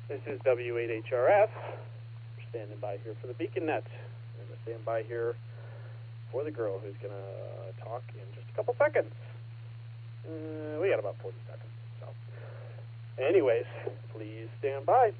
This is W8HRF. We're standing by here for the Beacon Net. We're going to stand by here for the girl who's going to talk in just a couple seconds. We got about 40 seconds. So, anyways, please stand by.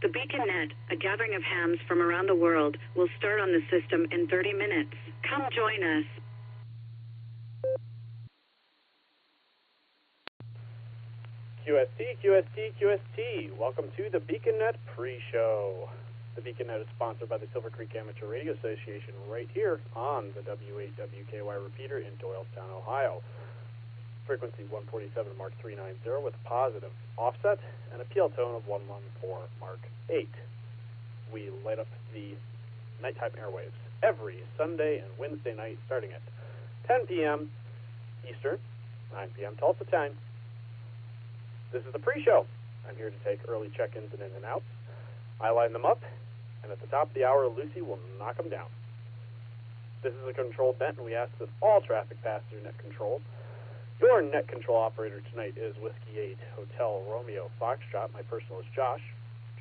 The Beacon Net, a gathering of hams from around the world, will start on the system in 30 minutes. Come join us. QST, QST, QST. Welcome to the Beacon Net pre-show. The Beacon Net is sponsored by the Silvercreek Amateur Radio Association right here on the W8WKY repeater in Doylestown, Ohio. Frequency 147 Mark 390 with a positive offset and a PL tone of 114 Mark 8. We light up the nighttime airwaves every Sunday and Wednesday night starting at 10 p.m. Eastern, 9 p.m. Tulsa time. This is the pre-show. I'm here to take early check-ins and in and outs. I line them up, and at the top of the hour, Lucy will knock them down. This is a controlled net, and we ask that all traffic pass through net control. Your net control operator tonight is Whiskey 8 Hotel Romeo Foxtrot. My personal is Josh,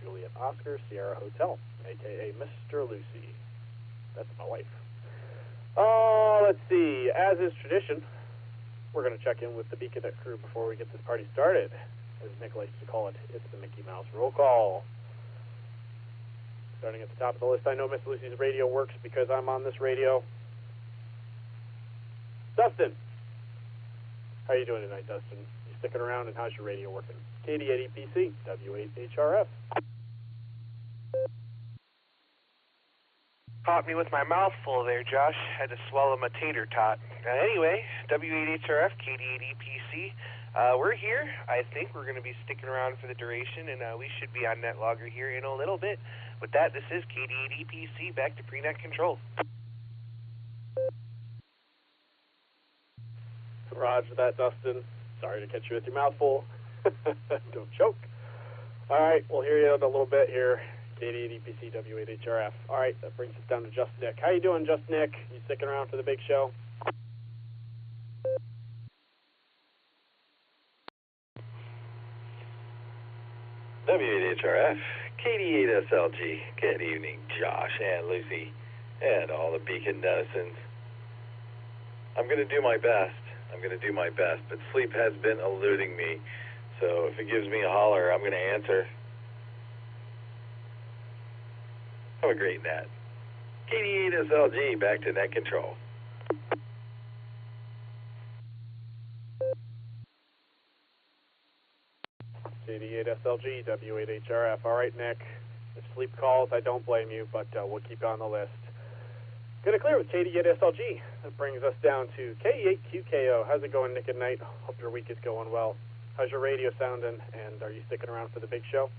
Juliet Oscar Sierra Hotel, a.k.a. Mr. Lucy. That's my wife. Let's see. As is tradition, we're going to check in with the Beacon Net crew before we get this party started. As Nick likes to call it, it's the Mickey Mouse roll call. Starting at the top of the list, I know Miss Lucy's radio works because I'm on this radio. Dustin. How are you doing tonight, Dustin? You sticking around, and how's your radio working? KD80PC, W8HRF. Caught me with my mouth full there, Josh. Had to swallow my tater tot. Anyway, W8HRF, KD80PC. We're here. I think we're going to be sticking around for the duration, and we should be on NetLogger here in a little bit. With that, this is KD80PC, back to pre-net control. Roger that, Dustin. Sorry to catch you with your mouth full. Don't choke. All right, we'll hear you in a little bit here. KD80PC, W8HRF. All right, that brings us down to Just Nick. How you doing, Just Nick? You sticking around for the big show? W8HRF, KD8SLG. Good evening, Josh and Lucy, and all the Beacon netizens. I'm going to do my best. But sleep has been eluding me, so if it gives me a holler, I'm going to answer. Have a great net. KD8SLG, back to net control. KD8SLG, W8HRF. All right, Nick. If sleep calls, I don't blame you, but we'll keep you on the list. Going to clear with KD8SLG. That brings us down to K8QKO. How's it going, Nick, at night? Hope your week is going well. How's your radio sounding, and are you sticking around for the big show?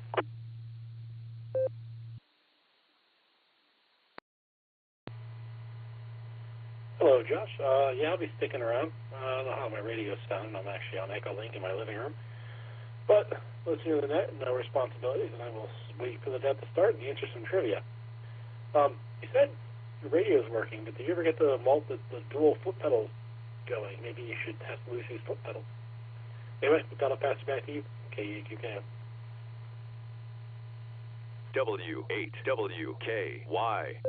Hello, Josh. Yeah, I'll be sticking around. I don't know how my radio's sounding. I'm actually on Echolink in my living room. But listening to the net, no responsibilities, and I will wait for the net to start and answer some trivia. You said your radio's working, but did you ever get the dual foot pedals going? Maybe you should test Lucy's foot pedal. Anyway, with that, I'll pass it back to you. KUKM. W8WKY.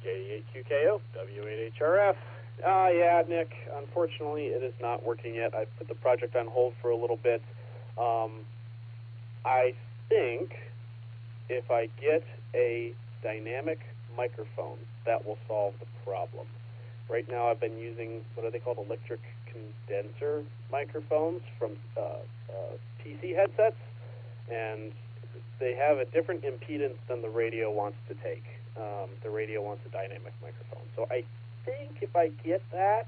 K8QKO, W8HRF. Yeah, Nick, unfortunately, it is not working yet. I put the project on hold for a little bit. I think if I get a dynamic microphone, that will solve the problem. Right now, I've been using what are they called, electric condenser microphones from PC headsets, and they have a different impedance than the radio wants to take. the radio wants a dynamic microphone. So I think if I get that,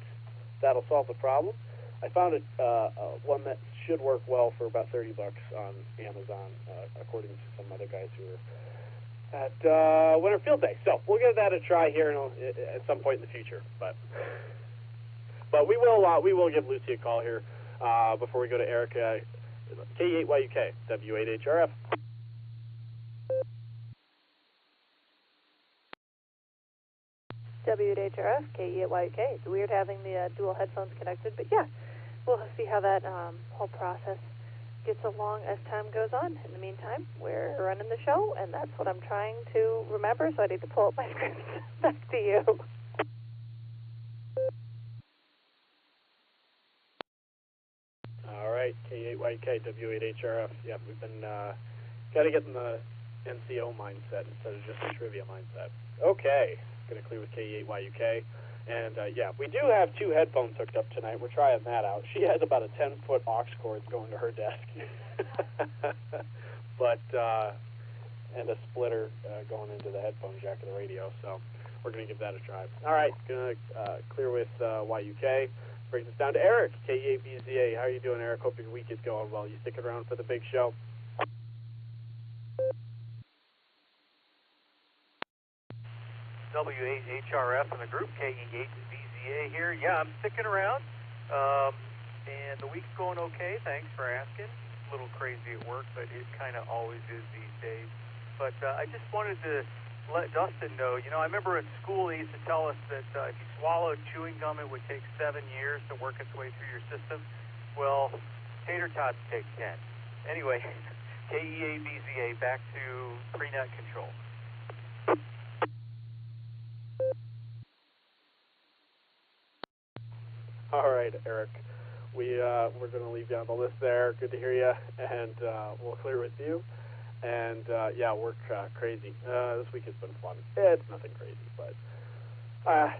that'll solve the problem. I found one that should work well for about $30 on Amazon, according to some other guys who are at Winter Field Day. So we'll give that a try here at some point in the future. But we will give Lucy a call here before we go to Eric. K8YUK, W8HRF. W8HRF, K8YUK. It's weird having the dual headphones connected, but yeah, we'll see how that whole process gets along as time goes on. In the meantime, we're running the show, and that's what I'm trying to remember, so I need to pull up my script. Back to you. All right, K8YK, W8HRF. Yeah, we've been got to get in the NCO mindset instead of just the trivia mindset. Okay, going to clear with K8YUK. And, yeah, we do have two headphones hooked up tonight. We're trying that out. She has about a 10-foot aux cord going to her desk. But, and a splitter going into the headphone jack of the radio. So we're going to give that a try. All right, going to clear with YUK. Brings us down to Eric, K8BZA. How are you doing, Eric? Hope your week is going well. You sticking around for the big show? W8HRF in the group, K8BZA here. Yeah, I'm sticking around, and the week's going okay. Thanks for asking. A little crazy at work, but it kind of always is these days. But I just wanted to let Dustin know, I remember in school they used to tell us that if you swallowed chewing gum, it would take 7 years to work its way through your system. Well, tater tots take 10. Anyway, KEABZA, back to pre-net control. All right, Eric. We're going to leave you on the list there. Good to hear you, and we'll clear with you. And, yeah, work crazy. This week has been fun. It's nothing crazy, but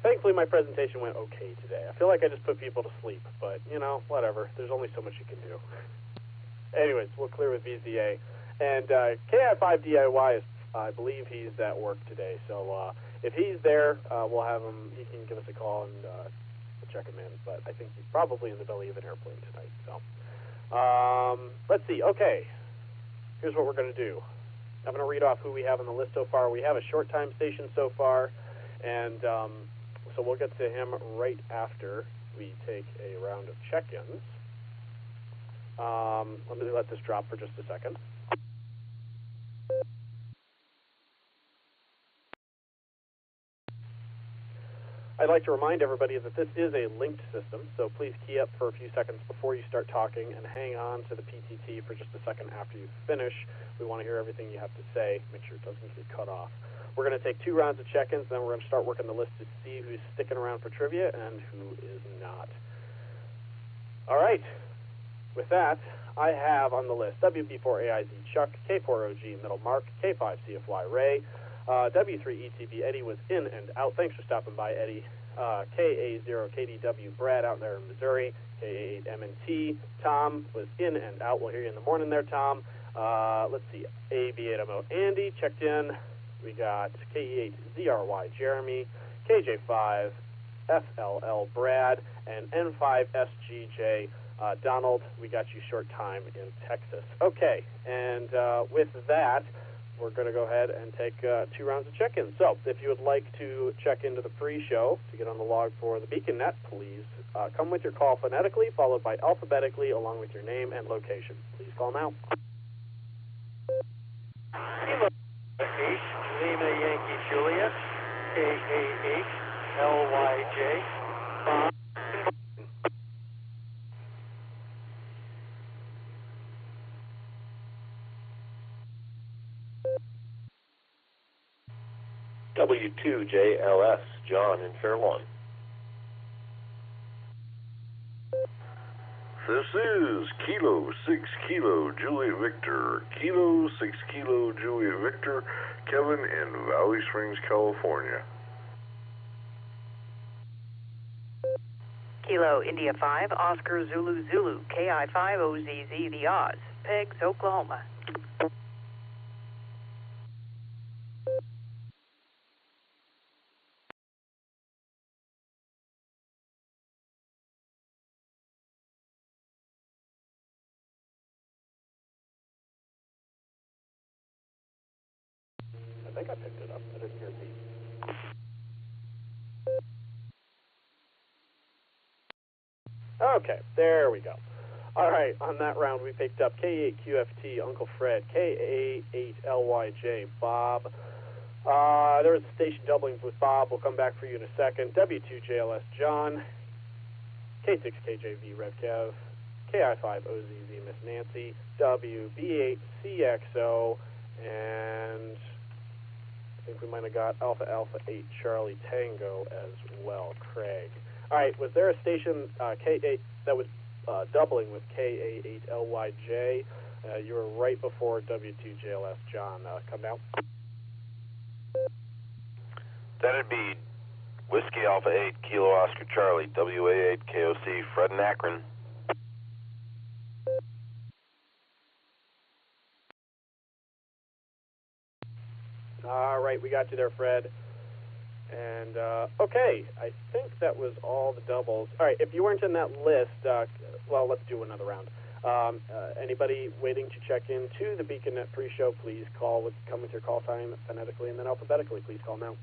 thankfully my presentation went okay today. I feel like I just put people to sleep, but, whatever. There's only so much you can do. Anyways, we'll clear with VZA. And KI5DIY, I believe he's at work today. So if he's there, we'll have him. He can give us a call and check him in. But I think he's probably in the belly of an airplane tonight. So let's see. Okay. Here's what we're going to do. I'm going to read off who we have on the list so far. We have a short time station so far, and so we'll get to him right after we take a round of check-ins. Let me let this drop for just a second. I'd like to remind everybody that this is a linked system, so please key up for a few seconds before you start talking and hang on to the PTT for just a second after you finish. We want to hear everything you have to say. Make sure it doesn't get cut off. We're going to take 2 rounds of check-ins, then we're going to start working the list to see who's sticking around for trivia and who is not. All right. With that, I have on the list WB4AIZ Chuck, K4OG Middle Mark, K5CFY Ray, W3ETB Eddie was in and out. Thanks for stopping by, Eddie. KA0KDW Brad out there in Missouri. KA8MNT Tom was in and out. We'll hear you in the morning there, Tom. Let's see. AB8MO Andy checked in. We got KE8ZRY Jeremy, KJ5 FLL Brad, and N5SGJ Donald. We got you short time in Texas. Okay, and with that, we're going to go ahead and take 2 rounds of check-in. So if you would like to check into the pre-show to get on the log for the Beacon Net, please come with your call phonetically, followed by alphabetically, along with your name and location. Please call now. H, Lima Yankee Juliet, KAH, LYJ, Bob. W2JLS, John in Fairlawn. This is Kilo 6 Kilo Juliet Victor, Kilo 6 Kilo Juliet Victor, Kevin in Valley Springs, California. Kilo India 5, Oscar Zulu Zulu, KI5OZZ The Oz, Pegs, Oklahoma. think I picked it up. I didn't hear a beep. Okay, there we go. All right, on that round we picked up K8QFT, Uncle Fred, K88LYJ, Bob. There was a station doubling with Bob. We'll come back for you in a second. W2JLS, John. K6KJV, Rev Kev. KI5OZZ, Miss Nancy. WB8CXO, and I think we might have got Alpha Alpha 8 Charlie Tango as well, Craig. All right, was there a station K8 that was doubling with K88LYJ? You were right before W2JLS, John. Come down. That'd be Whiskey Alpha 8 Kilo Oscar Charlie, WA8 KOC, Fred and Akron. All right, we got you there, Fred. And, okay, I think that was all the doubles. All right, if you weren't in that list, well, let's do another round. Anybody waiting to check into the BeaconNet pre-show, please come with your call time phonetically and then alphabetically. Please call now.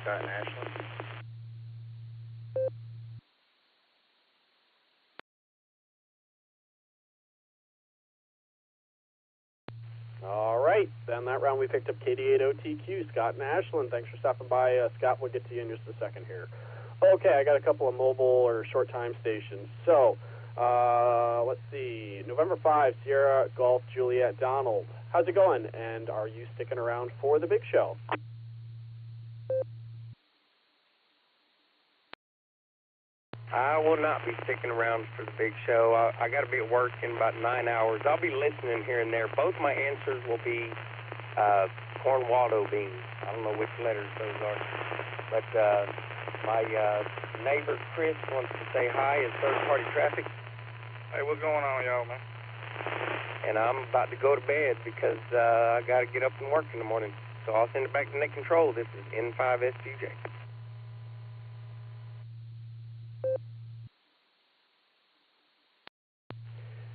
Scott and Ashland. All right, then that round we picked up KD8OTQ, Scott and Ashland. Thanks for stopping by. Scott, we'll get to you in just a second here. Okay, I got a couple of mobile or short time stations. So, let's see, November 5, Sierra Golf Juliet Donald. How's it going? And are you sticking around for the big show? I will not be sticking around for the big show. I got to be at work in about 9 hours. I'll be listening here and there. Both my answers will be Cornwaldo beans. I don't know which letters those are. But my neighbor Chris wants to say hi at third-party traffic. Hey, what's going on, y'all, man? And I'm about to go to bed because I got to get up and work in the morning. So I'll send it back to Net Control. This is N5SGJ.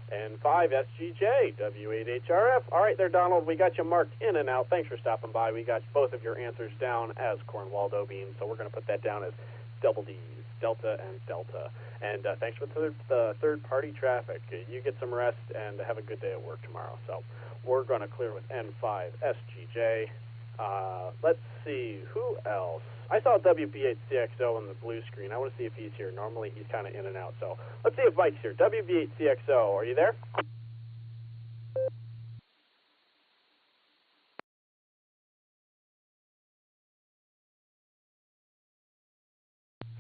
N5SGJ, W8HRF. All right there, Donald, we got you marked in and out. Thanks for stopping by. We got both of your answers down as Cornwaldo beans, so we're going to put that down as double D's, Delta and Delta. And thanks for the third-party traffic. You get some rest and have a good day at work tomorrow. So we're going to clear with N5SGJ. Let's see, who else? I saw WB8CXO on the blue screen. I want to see if he's here. Normally he's kind of in and out. So let's see if Mike's here. WB8CXO, are you there?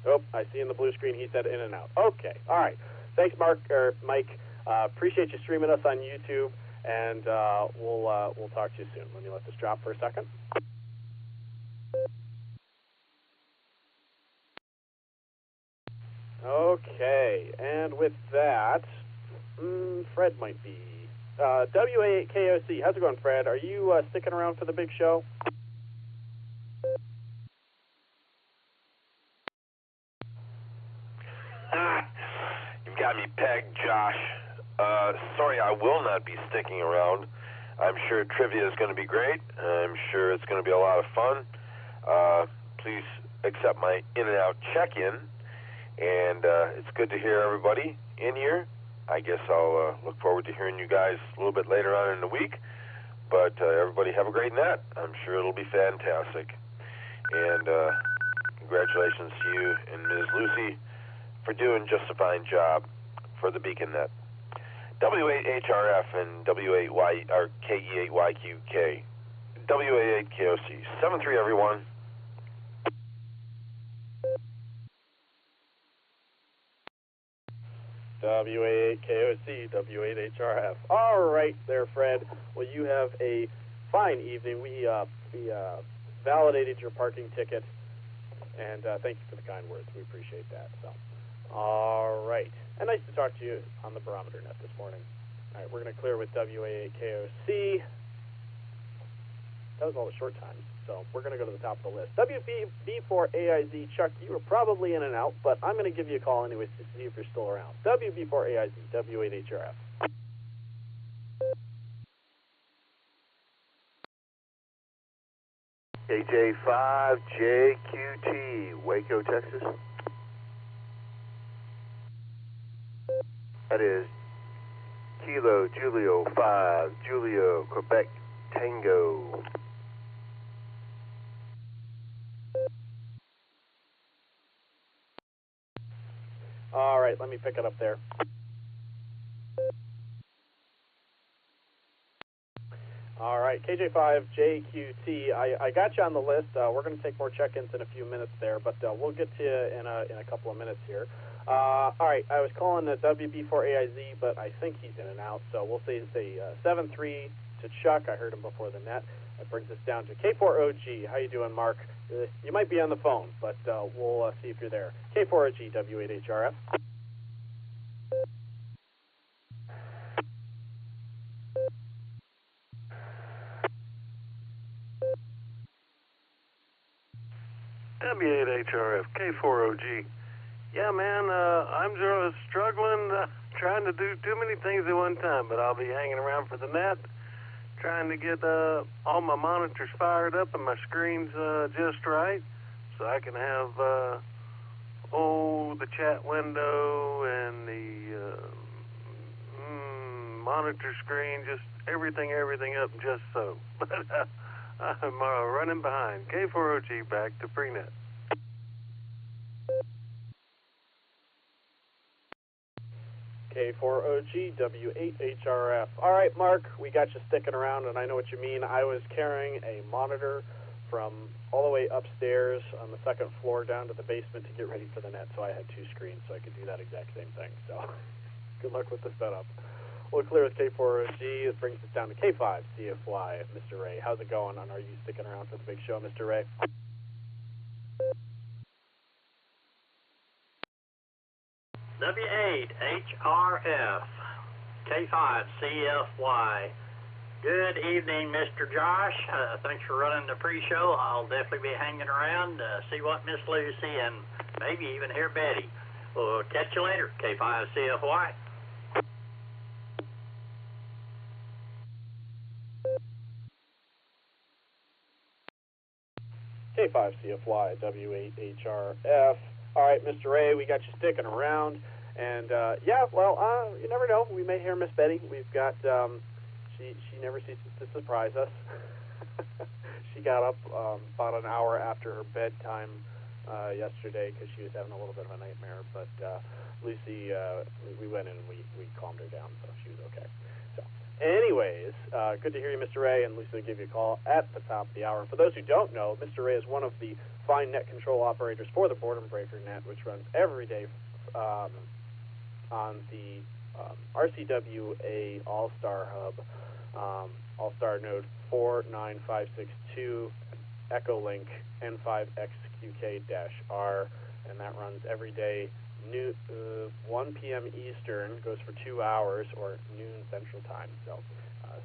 Oh, I see in the blue screen he said in and out. Okay, all right. Thanks, Mike. Appreciate you streaming us on YouTube, and we'll talk to you soon. Let me let this drop for a second. Okay, and with that, Fred might be. WA8KOC, how's it going, Fred? Are you sticking around for the big show? You've got me pegged, Josh. Sorry, I will not be sticking around. I'm sure trivia is going to be great. I'm sure it's going to be a lot of fun. Please accept my in-and-out check-in. And it's good to hear everybody in here. I guess I'll look forward to hearing you guys a little bit later on in the week. But everybody have a great net. I'm sure it'll be fantastic. And congratulations to you and Ms. Lucy for doing just a fine job for the BeaconNet. W8HRF and KE8YQK. WA8KOC. 7-3, everyone. W8KOC, W8HRF. All right there, Fred. Well, you have a fine evening. We validated your parking ticket, and thank you for the kind words. We appreciate that. So, all right. And nice to talk to you on the barometer net this morning. All right, we're going to clear with WA8KOC. That was all the short times. So we're going to go to the top of the list. WB4AIZ, Chuck, you were probably in and out, but I'm going to give you a call anyways to see if you're still around. WB4AIZ, W8HRF. KJ5JQT, Waco, Texas. That is Kilo Julio 5, Julio, Quebec, Tango. All right, let me pick it up there. All right, KJ5JQT, I got you on the list. We're going to take more check-ins in a few minutes there, but we'll get to you in a couple of minutes here. All right, I was calling the WB4AIZ, but I think he's in and out, so we'll say 7-3 to Chuck. I heard him before the net. That brings us down to K4OG. How you doing, Mark? You might be on the phone, but we'll see if you're there. K4OG, W8HRF. W8HRF, K4OG. Yeah, man, I'm struggling, trying to do too many things at one time, but I'll be hanging around for the net, trying to get all my monitors fired up and my screens just right, so I can have, the chat window and the monitor screen, just everything up just so. But I'm running behind. K4OG, back to prenet. K4OG, W8HRF. All right, Mark, we got you sticking around, and I know what you mean. I was carrying a monitor from all the way upstairs on the second floor down to the basement to get ready for the net, so I had two screens, so I could do that exact same thing. So good luck with the setup. We'll clear with K4OG. This brings us down to K5CFY, Mr. Ray. How's it going? And are you sticking around for the big show, Mr. Ray? W8HRF, K5CFY. Good evening, Mr. Josh. Thanks for running the pre-show. I'll definitely be hanging around to see what Miss Lucy and maybe even hear Betty. We'll catch you later, K5CFY. K5CFY, W8HRF. All right, Mr. Ray, we got you sticking around. And, you never know. We may hear Miss Betty. We've got, she never ceases to surprise us. She got up about an hour after her bedtime yesterday because she was having a little bit of a nightmare. But Lucy, we went in and we calmed her down, so she was okay. So, anyways, good to hear you, Mr. Ray, and Lucy will give you a call at the top of the hour. And for those who don't know, Mr. Ray is one of the fine net control operators for the Boredom Breaker net, which runs every day on the RCWA Allstar Hub, Allstar Node 49562, Echolink N5XQK-R, and that runs every day 1 p.m. Eastern, goes for 2 hours, or noon Central Time. So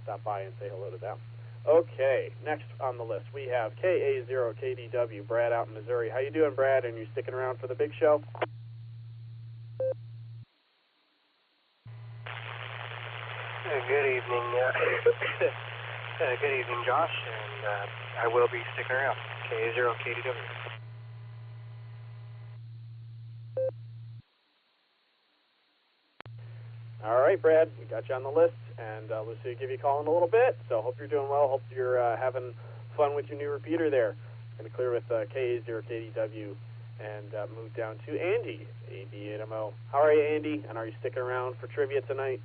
stop by and say hello to them. Okay, next on the list we have KA0KDW, Brad out in Missouri. How you doing, Brad? And you sticking around for the big show? Good evening. Good evening, Josh, and I will be sticking around. KA0KDW. All right, Brad, we got you on the list, and Lucy will give you a call in a little bit. So hope you're doing well. Hope you're having fun with your new repeater there. Going to clear with KA0KDW and move down to Andy, AB8MO. How are you, Andy? And are you sticking around for trivia tonight?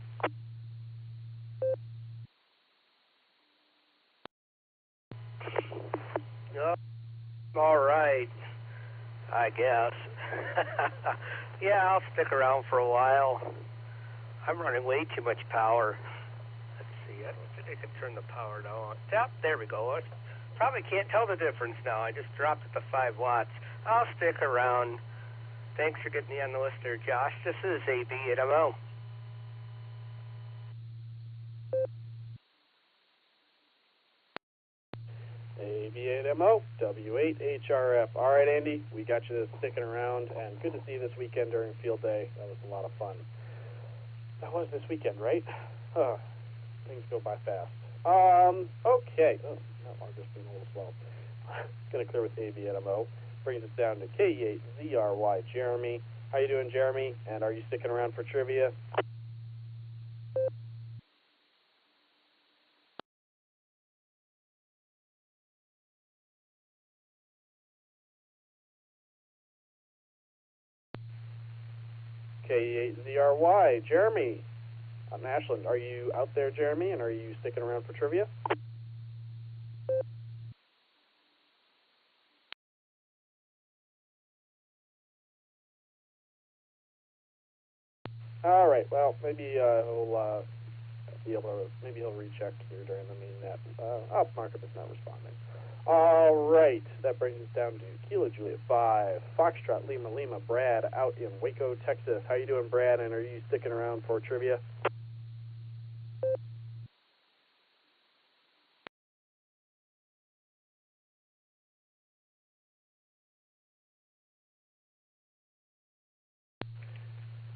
All right, I guess. Yeah, I'll stick around for a while. I'm running way too much power. Let's see, I don't think I can turn the power down. Yep, there we go. I probably can't tell the difference now. I just dropped it to 5 watts. I'll stick around. Thanks for getting me on the list there, Josh. This is AB8MO. K8MO, W8HRF. All right, Andy, we got you sticking around, and good to see you this weekend during field day. That was a lot of fun. That was this weekend, right? Things go by fast. Okay. Oh, that one just being a little slow. Going to clear with AVNMO. Brings us down to K8ZRY, Jeremy. How you doing, Jeremy? And are you sticking around for trivia? K8ZRY, Jeremy. I'm Ashland. Are you out there, Jeremy? And are you sticking around for trivia? All right. Well, maybe he'll be able to. Maybe he'll recheck here during the main net. Markup is not responding. All right. That brings us down to Kilo Juliet 5, Foxtrot Lima Lima, Brad out in Waco, Texas. How you doing, Brad? And are you sticking around for trivia?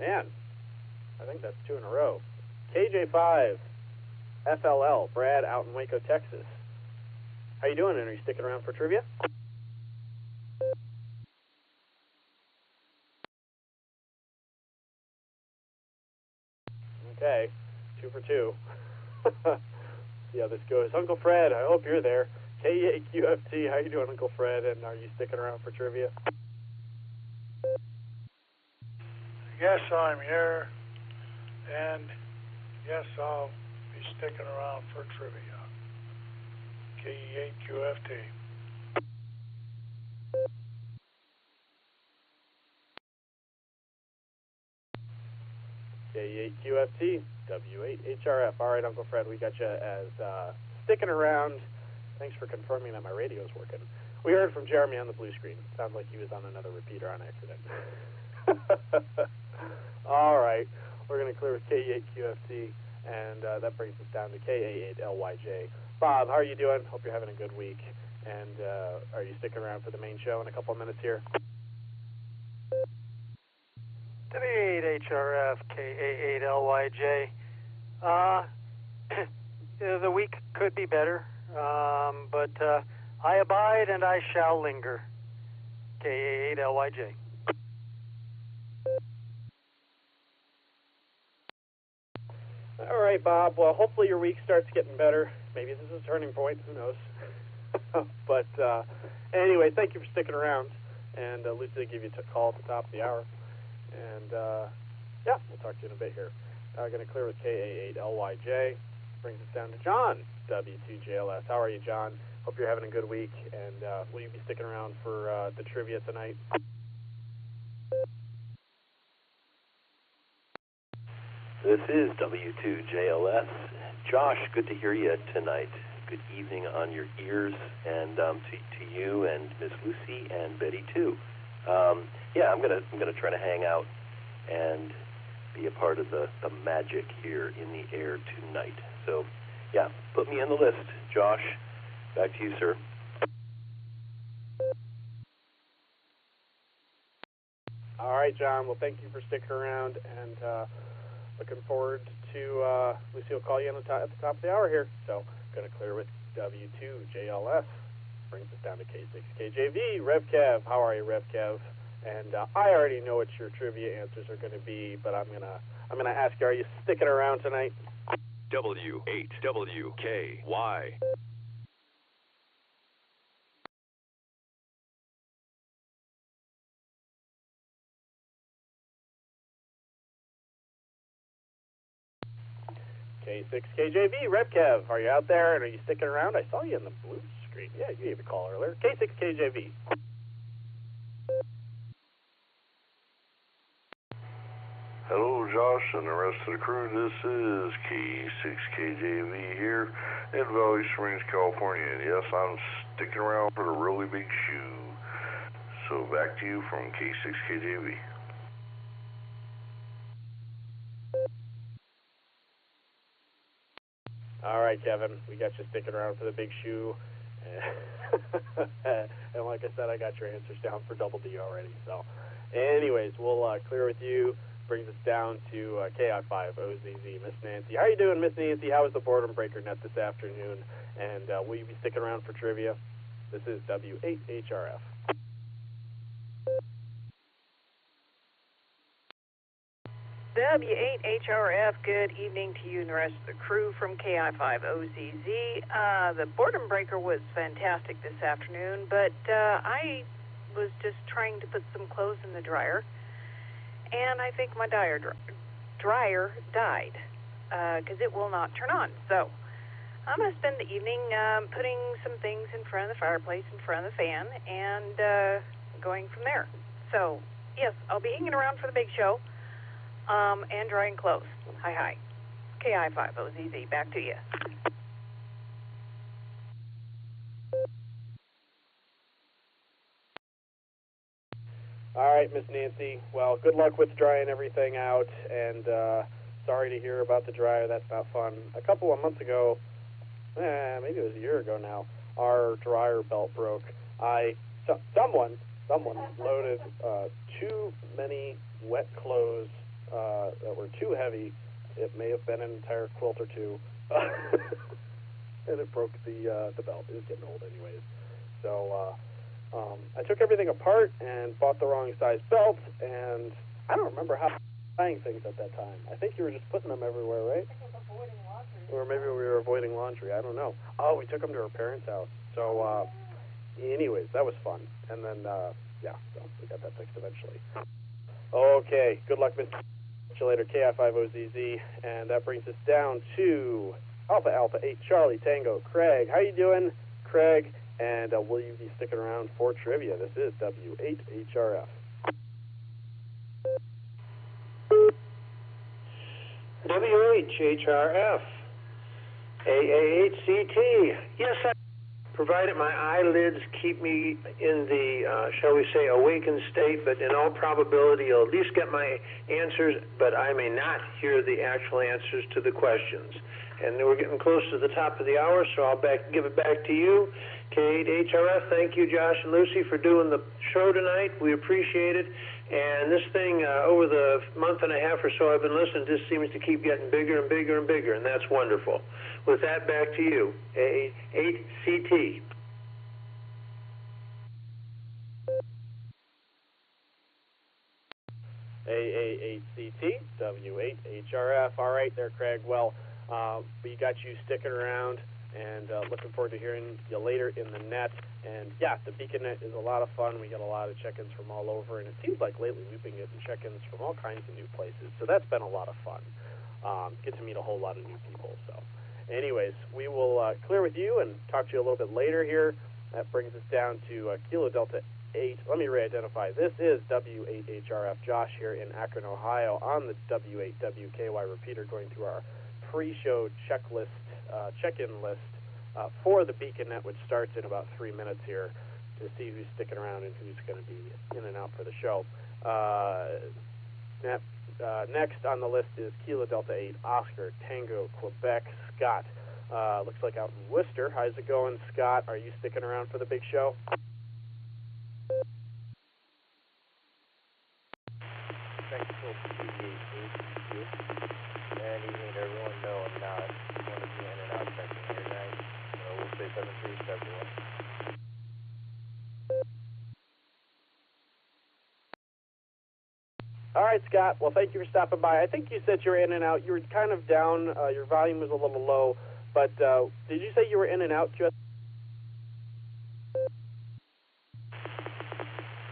Man, I think that's 2 in a row. KJ5, FLL, Brad out in Waco, Texas. How you doing, and are you sticking around for trivia? Okay, 2 for 2. See how this goes. Uncle Fred, I hope you're there. K8QFT, how you doing, Uncle Fred, and are you sticking around for trivia? Yes, I'm here, and yes, I'll be sticking around for trivia. K8QFT. K8QFT, W8HRF. All right, Uncle Fred, we got you as sticking around. Thanks for confirming that my radio is working. We heard from Jeremy on the blue screen. Sounds like he was on another repeater on accident. All right, we're going to clear with K8QFT, and that brings us down to K88LYJ. Bob, how are you doing? Hope you're having a good week. And are you sticking around for the main show in a couple of minutes here? W8HRF, K88LYJ. The week could be better, but I abide and I shall linger. K88LYJ. All right, Bob. Well, hopefully your week starts getting better. Maybe this is a turning point. Who knows? But anyway, thank you for sticking around. And Lucy will give you a call at the top of the hour. And, yeah, we'll talk to you in a bit here. I'm going to clear with K88LYJ. Brings us down to John, W2JLS. How are you, John? Hope you're having a good week. And will you be sticking around for the trivia tonight? This is W2JLS. Josh, good to hear you tonight. Good evening on your ears, and to you and Miss Lucy and Betty too. Yeah, I'm gonna try to hang out and be a part of the magic here in the air tonight. So, yeah, put me on the list, Josh. Back to you, sir. All right, John. Well, thank you for sticking around, and looking forward to Lucy will call you at the top of the hour here. So, going to clear with W2JLS. Brings us down to K6KJV. RevKev, how are you, RevKev? And I already know what your trivia answers are going to be, but I'm gonna ask you: are you sticking around tonight? W8WKY. K6KJV, RevKev, are you out there, and are you sticking around? I saw you in the blue screen. Yeah, you gave a call earlier. K6KJV. Hello, Josh and the rest of the crew. This is K6KJV here in Valley Springs, California. And yes, I'm sticking around for the really big shoe. So back to you from K6KJV. All right, Kevin, we got you sticking around for the big shoe, And like I said, I got your answers down for Double D already. So, anyways, we'll clear with you. Brings us down to KI5OZZ, Miss Nancy. How you doing, Miss Nancy? How was the Boredom Breaker Net this afternoon? And will you be sticking around for trivia? This is W8HRF. W8HRF, good evening to you and the rest of the crew from KI5OZZ. The Boredom Breaker was fantastic this afternoon, but I was just trying to put some clothes in the dryer, and I think my dryer died because it will not turn on. So I'm going to spend the evening putting some things in front of the fireplace, in front of the fan, and going from there. So, yes, I'll be hanging around for the big show. And drying clothes. Hi. KI5OZZ, back to you. All right, Miss Nancy. Well, good luck with drying everything out, and sorry to hear about the dryer. That's not fun. A couple of months ago, maybe it was a year ago now, our dryer belt broke. Someone loaded too many wet clothes that were too heavy. It may have been an entire quilt or two, and it broke the belt. It was getting old anyways. So I took everything apart and bought the wrong size belt, and I don't remember how buying things at that time. I think you were just putting them everywhere, right? Or maybe we were avoiding laundry. I don't know. Oh, we took them to her parents' house. So anyways, that was fun. And then, so we got that fixed eventually. Okay, good luck, Miss. Catch you later, KI5OZZ, and that brings us down to Alpha 8 Charlie Tango Craig. How you doing, Craig? And will you be sticking around for trivia? This is W8HRF. WHHRF, AA8CT. Yes, provided my eyelids keep me in the, shall we say, awakened state, but in all probability you'll at least get my answers, but I may not hear the actual answers to the questions. And we're getting close to the top of the hour, so I'll give it back to you. K8HRF, thank you, Josh and Lucy, for doing the show tonight. We appreciate it. And this thing, over the month and a half or so I've been listening, just seems to keep getting bigger and bigger and bigger, and that's wonderful. With that, back to you, A8CT. AA8CT, W8HRF. All right there, Craig. Well, we got you sticking around, and looking forward to hearing you later in the net. And yeah, the Beacon Net is a lot of fun. We get a lot of check-ins from all over, and it seems like lately we've been getting check-ins from all kinds of new places. So that's been a lot of fun. Get to meet a whole lot of new people. So anyways, we will clear with you and talk to you a little bit later here. That brings us down to Kilo Delta 8. Let me re-identify. This is W8HRF Josh here in Akron, Ohio, on the W8WKY repeater, going through our pre-show checklist, check-in list for the Beacon Net, which starts in about 3 minutes here, to see who's sticking around and who's going to be in and out for the show. Next on the list is Kilo Delta 8, Oscar, Tango, Quebec, Scott. Looks like out in Worcester. How's it going, Scott? Are you sticking around for the big show? Good evening to everyone. No, I'm not. I'm going to be in and out checking here tonight. So we'll say 7-3 to everyone. All right, Scott. Well, thank you for stopping by. I think you said you were in and out. You were kind of down. Your volume was a little low. But did you say you were in and out just?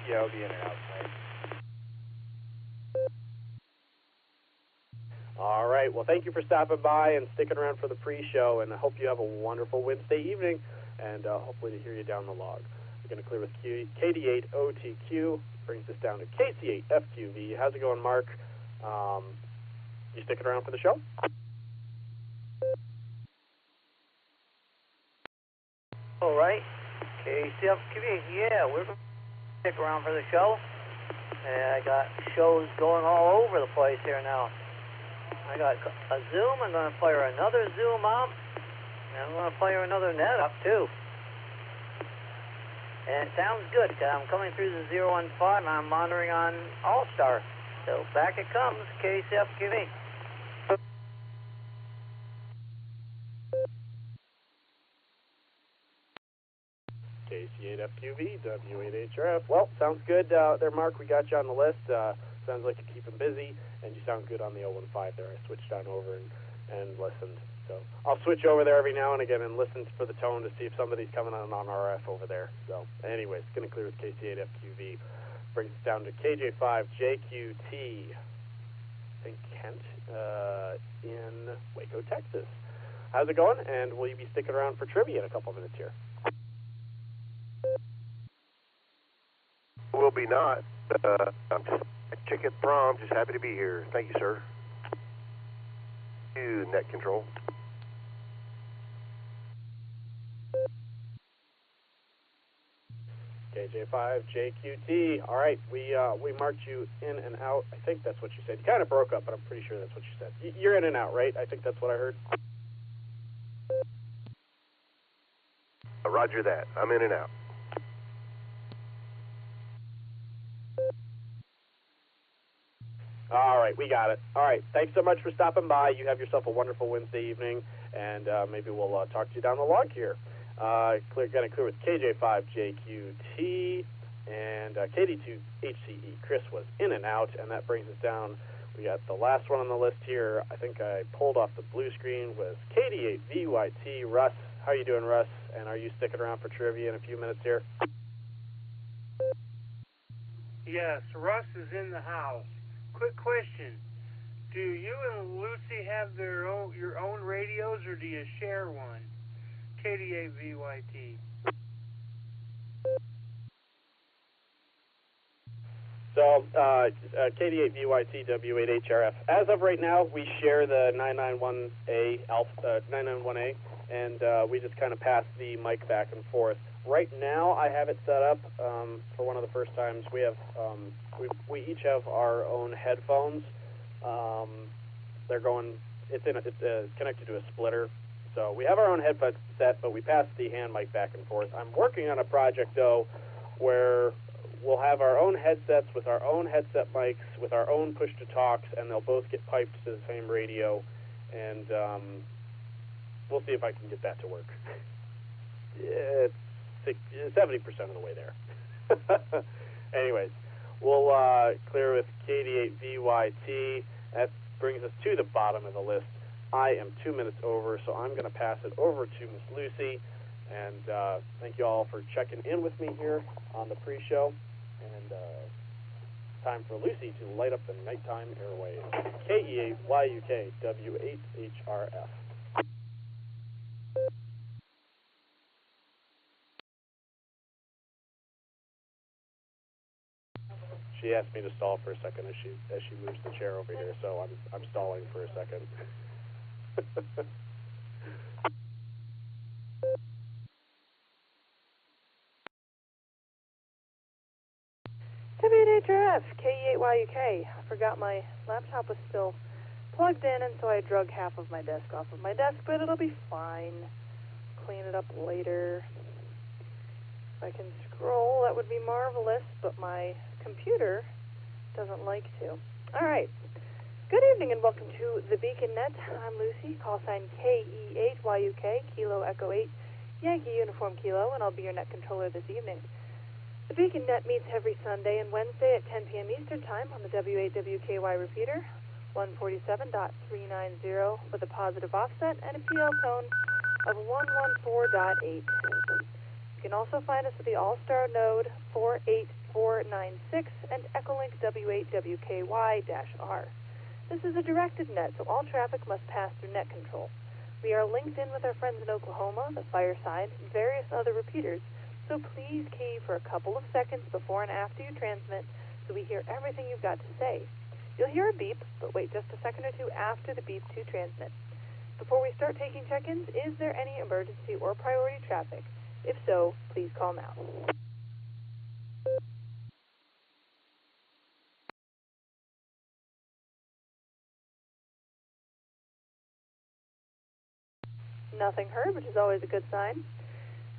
Yeah, I'll be in and out tonight. All right. Well, thank you for stopping by and sticking around for the pre-show, and I hope you have a wonderful Wednesday evening, and hopefully to hear you down the log. We're going to clear with KD8OTQ, brings us down to KC8FQV. How's it going, Mark? You sticking around for the show? All right. KC8FQV, yeah, we're going to stick around for the show. I got shows going all over the place here now. I got a Zoom. I'm going to fire another Zoom up, and I'm going to fire another net up too. And it sounds good, 'cause I'm coming through the 015 and I'm monitoring on Allstar. So back it comes, KCFQV. KC8FQV, W8HRF. Well, sounds good there, Mark. We got you on the list. Sounds like you're keeping busy, and you sound good on the 015 there. I switched on over and listened. So I'll switch over there every now and again and listen for the tone to see if somebody's coming on RF over there. So anyways, going to clear with KC8FQV. Brings us down to KJ5JQT. I think Kent in Waco, Texas. How's it going? And will you be sticking around for trivia in a couple minutes here? Will be not. I'm just check it from. Just happy to be here. Thank you, sir. To net control. KJ5JQT. All right, we marked you in and out. I think that's what you said. You kind of broke up, but I'm pretty sure that's what you said. You're in and out, right? I think that's what I heard. Roger that. I'm in and out. All right, we got it. All right, thanks so much for stopping by. You have yourself a wonderful Wednesday evening, and maybe we'll talk to you down the log here. Going to clear with KJ5JQT and KD2HCE. Chris was in and out, and that brings us down. We got the last one on the list here. I think I pulled off the blue screen with KD8VYT. Russ, how are you doing, Russ? And are you sticking around for trivia in a few minutes here? Yes, Russ is in the house. Quick question. Do you and Lucy have your own radios, or do you share one? KD8VYT. So, KD8VYT W8HRF. As of right now, we share the 991A, 991A, and we just kind of pass the mic back and forth. Right now, I have it set up for one of the first times. We have we each have our own headphones. They're going. It's connected to a splitter. So we have our own headphones set, but we pass the hand mic back and forth. I'm working on a project, though, where we'll have our own headsets with our own headset mics, with our own push-to-talks, and they'll both get piped to the same radio, and we'll see if I can get that to work. It's 70% of the way there. Anyways, we'll clear with KD8VYT. That brings us to the bottom of the list. I am 2 minutes over, so I'm going to pass it over to Miss Lucy. And thank you all for checking in with me here on the pre-show. And time for Lucy to light up the nighttime airwaves. KE8YUK W8HRF. She asked me to stall for a second as she moves the chair over here, so I'm stalling for a second. W8HRF, KE8YUK. I forgot my laptop was still plugged in, and so I drug half of my desk off of my desk, but it'll be fine. Clean it up later. If I can scroll, that would be marvelous, but my computer doesn't like to. All right. Good evening and welcome to the Beacon Net. I'm Lucy, call sign KE8YUK, Kilo Echo 8, Yankee Uniform Kilo, and I'll be your net controller this evening. The Beacon Net meets every Sunday and Wednesday at 10 p.m. Eastern Time on the W8WKY repeater, 147.390 with a positive offset and a PL tone of 114.8. You can also find us at the Allstar Node 48496 and Echolink W8WKY-R. This is a directed net, so all traffic must pass through net control. We are linked in with our friends in Oklahoma, the Fireside, and various other repeaters, so please key for a couple of seconds before and after you transmit so we hear everything you've got to say. You'll hear a beep, but wait just a second or two after the beep to transmit. Before we start taking check-ins, is there any emergency or priority traffic? If so, please call now. Nothing heard, which is always a good sign.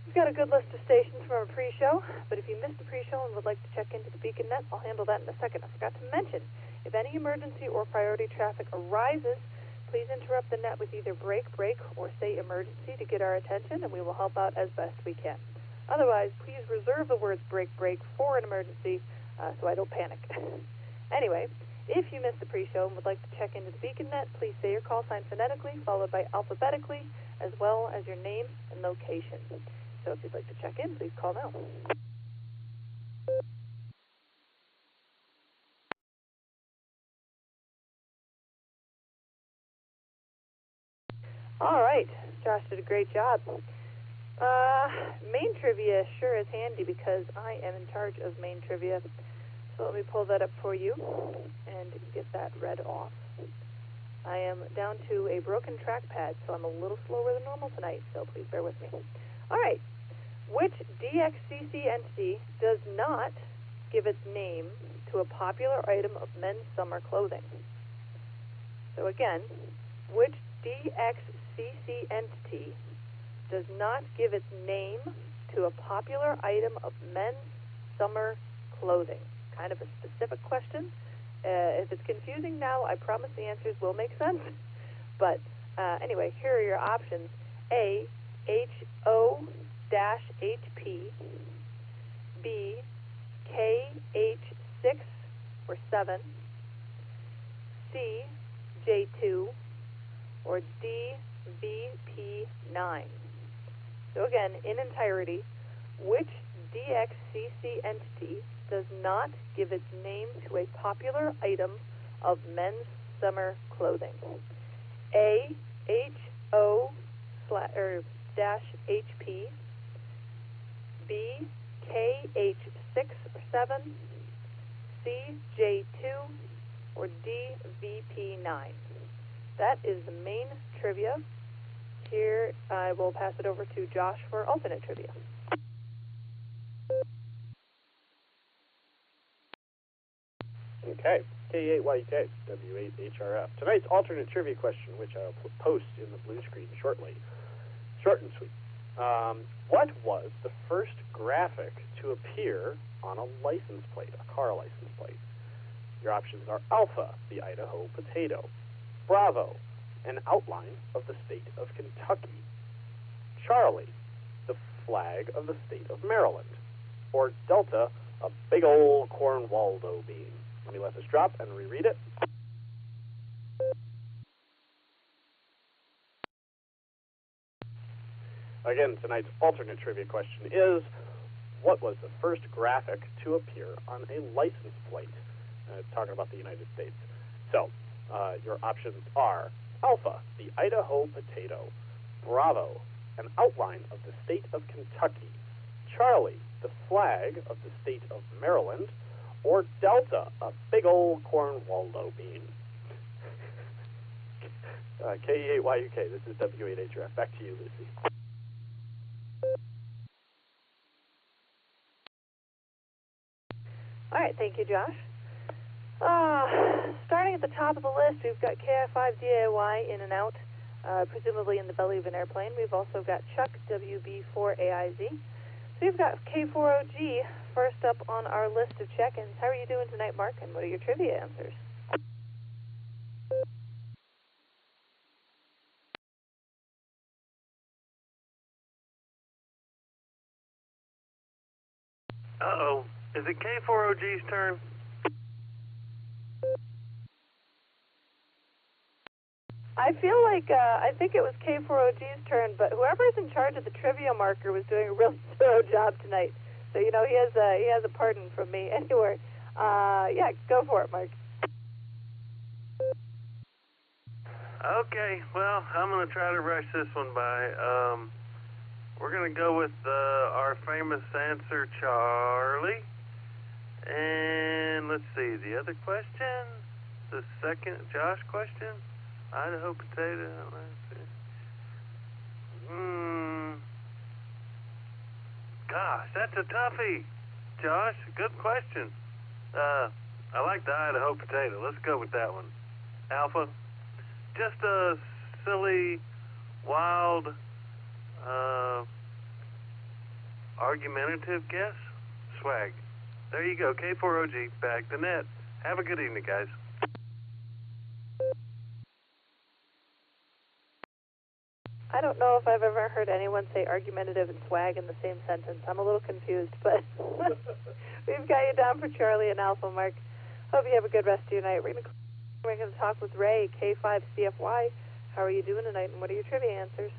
We've got a good list of stations from our pre-show, but if you missed the pre-show and would like to check into the Beacon Net, I'll handle that in a second. I forgot to mention, if any emergency or priority traffic arises, please interrupt the net with either break or say emergency to get our attention, and we will help out as best we can. Otherwise, please reserve the words break for an emergency so I don't panic. Anyway, if you missed the pre-show and would like to check into the Beacon Net, please say your call sign phonetically, followed by alphabetically, as well as your name and location. So if you'd like to check in, please call now. All right, Josh did a great job. Main trivia sure is handy because I am in charge of main trivia. So let me pull that up for you and get that read off. I am down to a broken trackpad, so I'm a little slower than normal tonight, so please bear with me. All right. Which DXCC entity does not give its name to a popular item of men's summer clothing? So again, which DXCC entity does not give its name to a popular item of men's summer clothing? Kind of a specific question. If it's confusing now, I promise the answers will make sense. But anyway, here are your options. A, HO-HP, B, KH6 or 7, C, J2, or D, VP9. So again, in entirety, which DXCC entity does not give its name to a popular item of men's summer clothing? A, HO-HP, B, KH6 or 7, C, J2, or D, VP9. That is the main trivia. Here, I will pass it over to Josh for alternate trivia. Okay, K8YK, W8HRF. Tonight's alternate trivia question, which I'll post in the blue screen shortly. Short and sweet. What was the first graphic to appear on a license plate, a car license plate? Your options are Alpha, the Idaho potato; Bravo, an outline of the state of Kentucky; Charlie, the flag of the state of Maryland; or Delta, a big old corn Waldo bean. Let me let this drop and reread it. Again, tonight's alternate trivia question is, what was the first graphic to appear on a license plate? Talking about the United States. So, your options are Alpha, the Idaho potato; Bravo, an outline of the state of Kentucky; Charlie, the flag of the state of Maryland; or Delta, a big old corn Waldo bean. K8YUK, this is W8HRF. Back to you, Lucy. All right, thank you, Josh. Starting at the top of the list, we've got KI5DAY in and out, presumably in the belly of an airplane. We've also got Chuck, WB4AIZ. So we've got K4OG first up on our list of check-ins. How are you doing tonight, Mark, and what are your trivia answers? Uh-oh. Is it K4OG's turn? I feel like, I think it was K4OG's turn, but whoever's in charge of the trivia marker was doing a real thorough job tonight. So, you know, he has a pardon from me. Anyway, yeah, go for it, Mark. Okay, well, I'm going to try to rush this one by. We're going to go with our famous answer, Charlie. And let's see, the other question, the second Josh question, Idaho potato, let's see. Gosh, that's a toughie. Josh, good question. I like the Idaho potato. Let's go with that one. Alpha, just a silly, wild, Argumentative guess? Swag. There you go, K4OG, back to net. Have a good evening, guys. I don't know if I've ever heard anyone say argumentative and swag in the same sentence. I'm a little confused, but we've got you down for Charlie and Alpha, Mark. Hope you have a good rest of your night. We're going to talk with Ray, K5CFY. How are you doing tonight, and what are your trivia answers?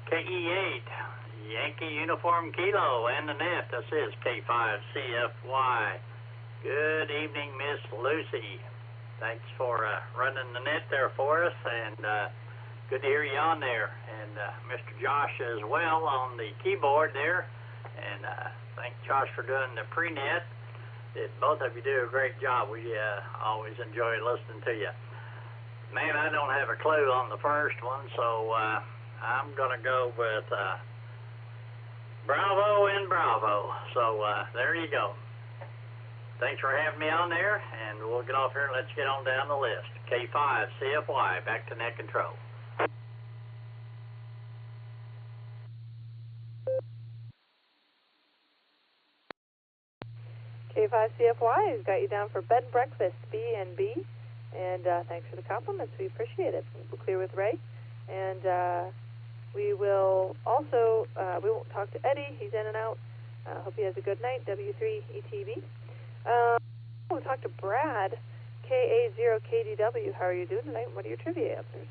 KE8, Yankee Uniform Kilo, and the net. This is K5CFY. Good evening, Miss Lucy. Thanks for running the net there for us, and good to hear you on there. And Mr. Josh as well on the keyboard there. And thank Josh for doing the pre-net. Both of you do a great job. We always enjoy listening to you. Man, I don't have a clue on the first one, so I'm going to go with Bravo and Bravo. So there you go. Thanks for having me on there, and we'll get off here and let's get on down the list. K5CFY, back to net control. K5CFY has got you down for bed and breakfast, B&B, and thanks for the compliments. We appreciate it. We'll clear with Ray, and we will also, we won't talk to Eddie. He's in and out. Hope he has a good night, W3ETV. We'll talk to Brad, KA0KDW. How are you doing tonight? What are your trivia answers?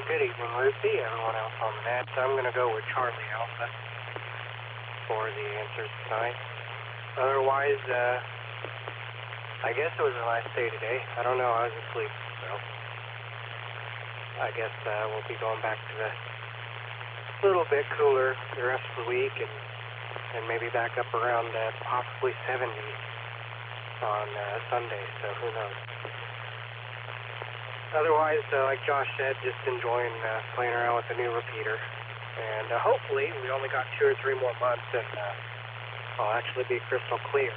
Good evening, Lucy, everyone else on the net. So I'm going to go with Charlie Alpha for the answers tonight. Otherwise, I guess it was a nice day today. I don't know, I was asleep, so I guess we'll be going back to the little bit cooler the rest of the week, and maybe back up around possibly 70 on Sunday, so who knows. Otherwise, like Josh said, just enjoying playing around with the new repeater. And hopefully, we only got 2 or 3 more months, and I'll actually be crystal clear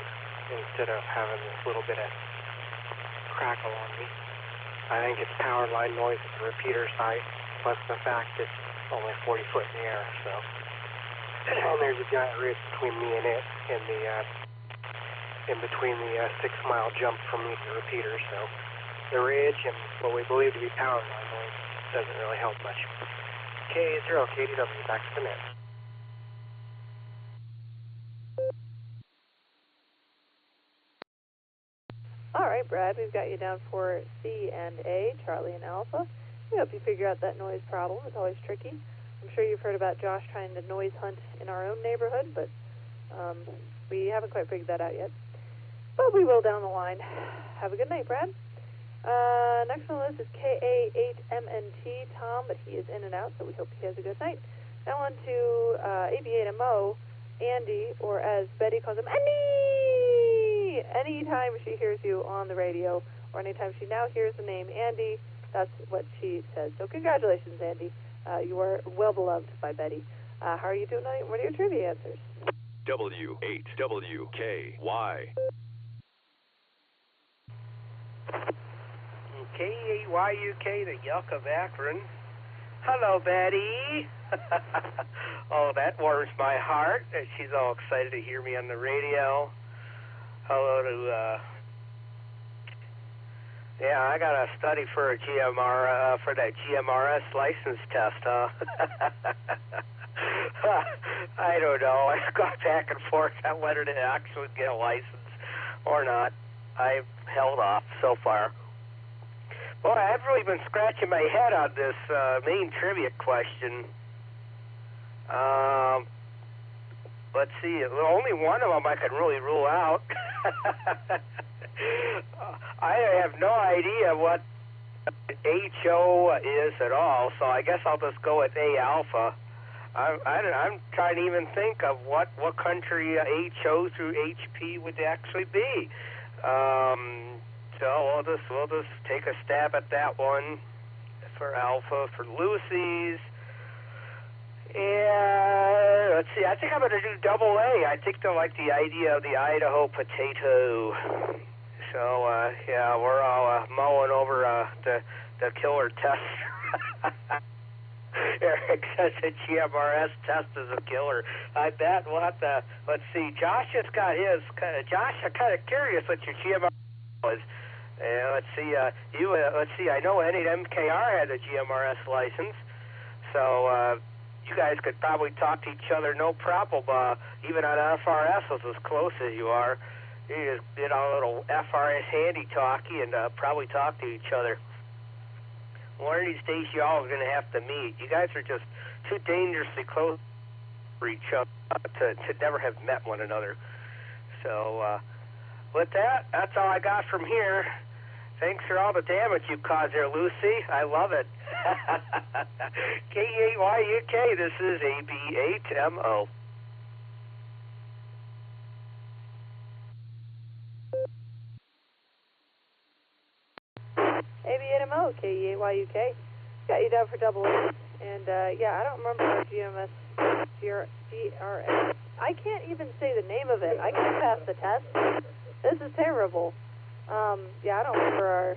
instead of having this little bit of crackle on me. I think it's power line noise at the repeater site, plus the fact it's only 40 foot in the air, so. And there's a giant ridge between me and it in between the 6-mile jump from me to the repeater, so. The ridge and what we believe to be power line noise doesn't really help much. K0KDW, back to the net. All right, Brad, we've got you down for C and A, Charlie and Alpha. We hope you figure out that noise problem. It's always tricky. I'm sure you've heard about Josh trying to noise hunt in our own neighborhood, but we haven't quite figured that out yet. But we will down the line. Have a good night, Brad. Next on the list is KA8MNT, Tom, but he is in and out, so we hope he has a good night. Now on to AB8MO, Andy, or as Betty calls him, Andy! Anytime she hears you on the radio, or anytime she now hears the name Andy, that's what she says. So congratulations, Andy. You are well beloved by Betty. How are you doing tonight? What are your trivia answers? W8WKY. K8YUK, the Yuck of Akron. Hello, Betty. Oh, that warms my heart. She's all excited to hear me on the radio. Hello to, yeah, I got to study for a GMR, for that GMRS license test, huh? I don't know. I've gone back and forth on whether to actually get a license or not. I've held off so far. Boy, I've really been scratching my head on this main trivia question. Let's see. Only one of them I can really rule out. I have no idea what HO is at all, so I guess I'll just go with A alpha. I'm trying to even think of what country HO through HP would actually be. So we'll just take a stab at that one for Alpha. For Lucy's, and let's see. I think I'm going to do double A. I think they'll like the idea of the Idaho potato. So, yeah, we're all mowing over the killer test. Eric says the GMRS test is a killer. I bet we'll have to, let's see. Josh just got his. Josh, I'm kind of curious what your GMRS was. Let's see. Let's see. I know NMKR had a GMRS license. So, you guys could probably talk to each other no problem. Even on FRS was as close as you are. You just did a little FRS handy talkie and probably talk to each other. One of these days you all are going to have to meet. You guys are just too dangerously close for each other to never have met one another. So, with that, that's all I got from here. Thanks for all the damage you caused there, Lucy. I love it. KEAYUK, this is AB8MO. AB8MO, KEAYUK. Got you down for double A. And, yeah, I don't remember our GRS. I can't even say the name of it. I can't pass the test. This is terrible. Yeah, I don't remember our,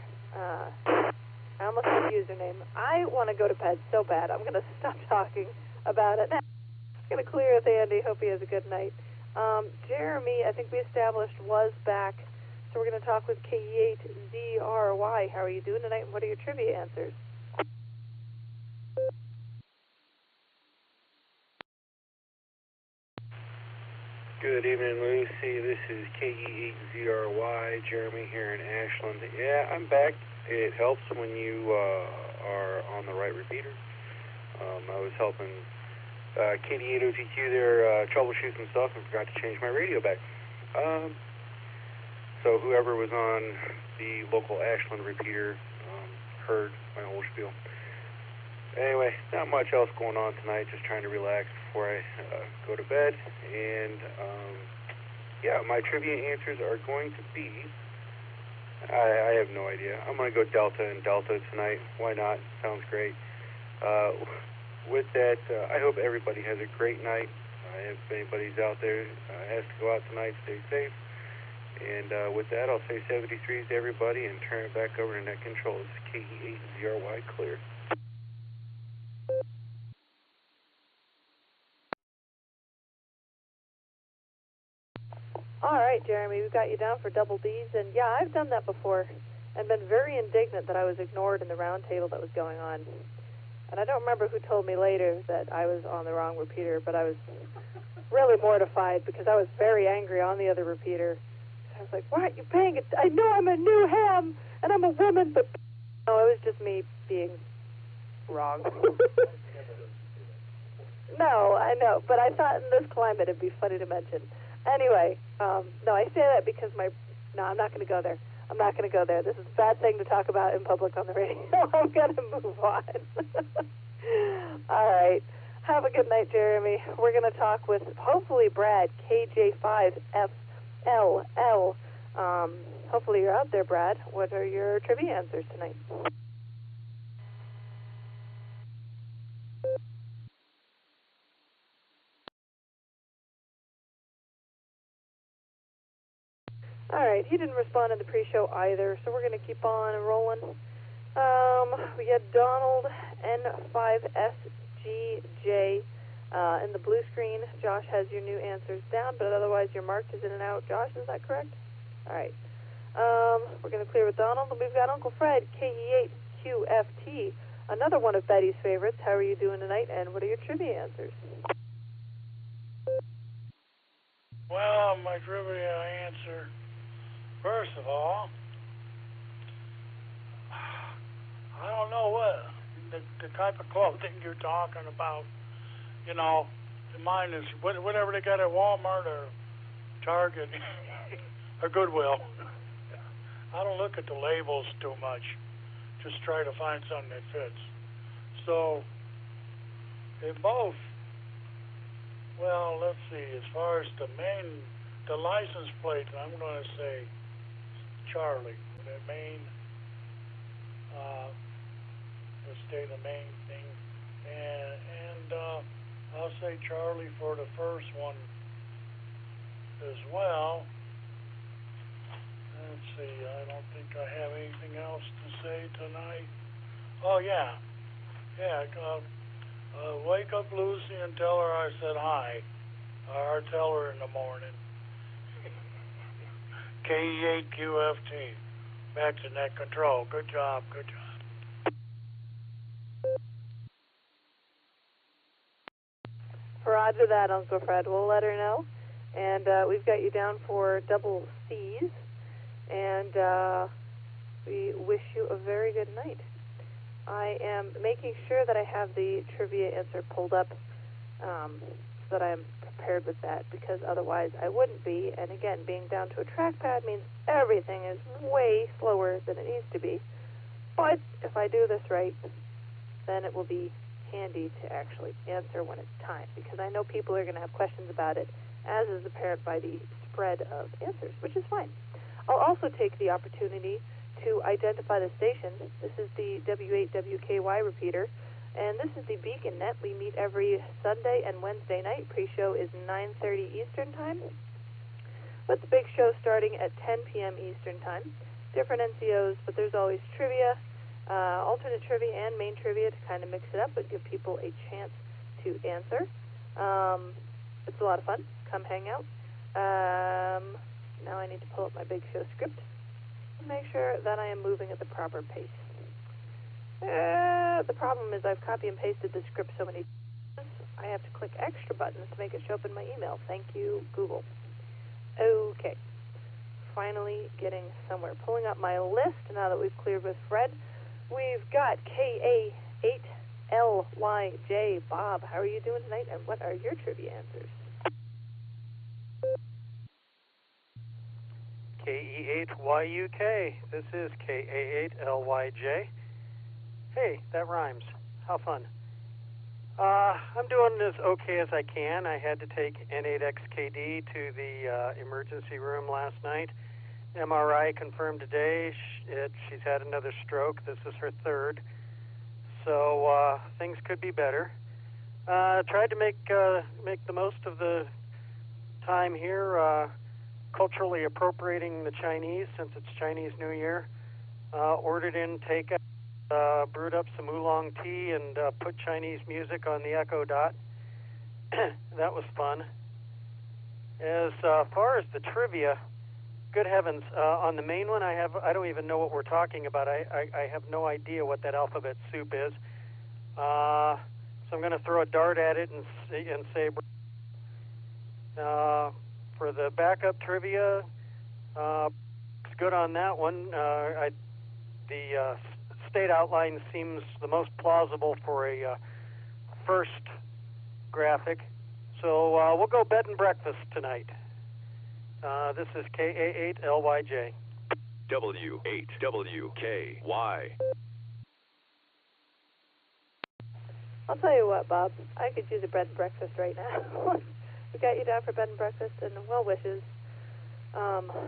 I almost said username. I want to go to bed so bad. I'm going to stop talking about it. I'm going to clear with Andy. Hope he has a good night. Jeremy, I think we established, was back. So we're going to talk with KE8ZRY. How are you doing tonight, and what are your trivia answers? Good evening, Lucy. This is KE8ZRY, Jeremy here in Ashland. Yeah, I'm back. It helps when you are on the right repeater. I was helping KD8OTQ there troubleshoot some stuff and forgot to change my radio back. So whoever was on the local Ashland repeater heard my whole spiel. Anyway, not much else going on tonight, just trying to relax before I go to bed. And, yeah, my trivia answers are going to be, I have no idea. I'm going to go Delta and Delta tonight. Why not? Sounds great. With that, I hope everybody has a great night. If anybody's out there has to go out tonight, stay safe. And with that, I'll say 73s to everybody and turn it back over to net control. This is KE8ZRY clear. All right, Jeremy, we've got you down for double Ds, and yeah, I've done that before and been very indignant that I was ignored in the round table that was going on. And I don't remember who told me later that I was on the wrong repeater, but I was really mortified because I was very angry on the other repeater. I was like, why aren't you paying it? I know I'm a new ham, and I'm a woman, but no, it was just me being wrong. No, I know, but I thought in this climate it'd be funny to mention. Anyway, no, I say that because no, I'm not going to go there. I'm not going to go there. This is a bad thing to talk about in public on the radio. I'm going to move on. All right. Have a good night, Jeremy. We're going to talk with, hopefully, Brad, KJ5FLL. Hopefully you're out there, Brad. What are your trivia answers tonight? All right, he didn't respond in the pre-show either, so we're going to keep on rolling. We got Donald N5SGJ in the blue screen. Josh has your new answers down, but otherwise you're marked as in and out. Josh, is that correct? All right. We're going to clear with Donald, and we've got Uncle Fred, KE8QFT, another one of Betty's favorites. How are you doing tonight, and what are your trivia answers? Well, my trivia answer, first of all, I don't know what the type of clothing you're talking about. You know, mine is whatever they got at Walmart or Target or Goodwill. I don't look at the labels too much. Just try to find something that fits. So, they both, well, let's see, as far as the license plate, I'm going to say Charlie. The Maine, the state of Maine thing. And I'll say Charlie for the first one as well. Let's see, I don't think I have anything else to say tonight. Oh, yeah. Wake up Lucy and tell her I said hi. Or tell her in the morning. KE8QFT. Back to net control. Good job. Roger that, Uncle Fred. We'll let her know. And we've got you down for double C's. And we wish you a very good night. I am making sure that I have the trivia answer pulled up so that I'm prepared with that, because otherwise I wouldn't be. And again, being down to a trackpad means everything is way slower than it needs to be. But if I do this right, then it will be handy to actually answer when it's time, because I know people are going to have questions about it, as is apparent by the spread of answers, which is fine. I'll also take the opportunity to identify the station. This is the W8WKY repeater, and this is the Beacon Net. We meet every Sunday and Wednesday night. Pre-show is 9:30 Eastern Time, with the big show starting at 10 p.m. Eastern Time. Different NCOs, but there's always trivia, alternate trivia and main trivia to kind of mix it up and give people a chance to answer. It's a lot of fun. Come hang out. Now I need to pull up my big show script and make sure that I am moving at the proper pace. The problem is I've copy and pasted the script so many times, I have to click extra buttons to make it show up in my email. Thank you, Google. Okay. Finally getting somewhere. Pulling up my list now that we've cleared with Fred. We've got KA8LYJ. Bob, how are you doing tonight, and what are your trivia answers? KE8YUK. This is KA8LYJ. Hey, that rhymes. How fun. I'm doing as okay as I can. I had to take N8XKD to the emergency room last night. MRI confirmed today she's had another stroke. This is her third. So things could be better. Tried to make the most of the time here, culturally appropriating the Chinese since it's Chinese New Year. Ordered in takeout, brewed up some oolong tea, and put Chinese music on the Echo Dot. That was fun. As far as the trivia, good heavens, on the main one, I don't even know what we're talking about. I have no idea what that alphabet soup is. So I'm going to throw a dart at it and say, for the backup trivia, it's good on that one. The state outline seems the most plausible for a first graphic. So we'll go bed and breakfast tonight. This is KA8LYJ. W8WKY. I'll tell you what, Bob. I could use a bed and breakfast right now. We got you down for bed and breakfast, and well wishes.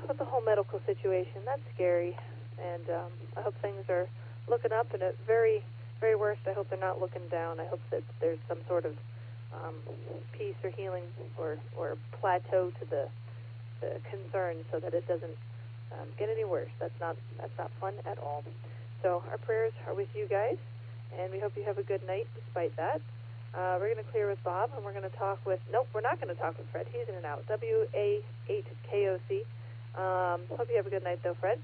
With the whole medical situation, that's scary. And I hope things are looking up, and at very, very worst, I hope they're not looking down. I hope that there's some sort of peace or healing or plateau to the concern, so that it doesn't get any worse. That's not fun at all. So our prayers are with you guys, and we hope you have a good night despite that. We're going to clear with Bob, and we're going to talk with... Nope, we're not going to talk with Fred. He's in and out. WA8KOC. Hope you have a good night, though, Fred.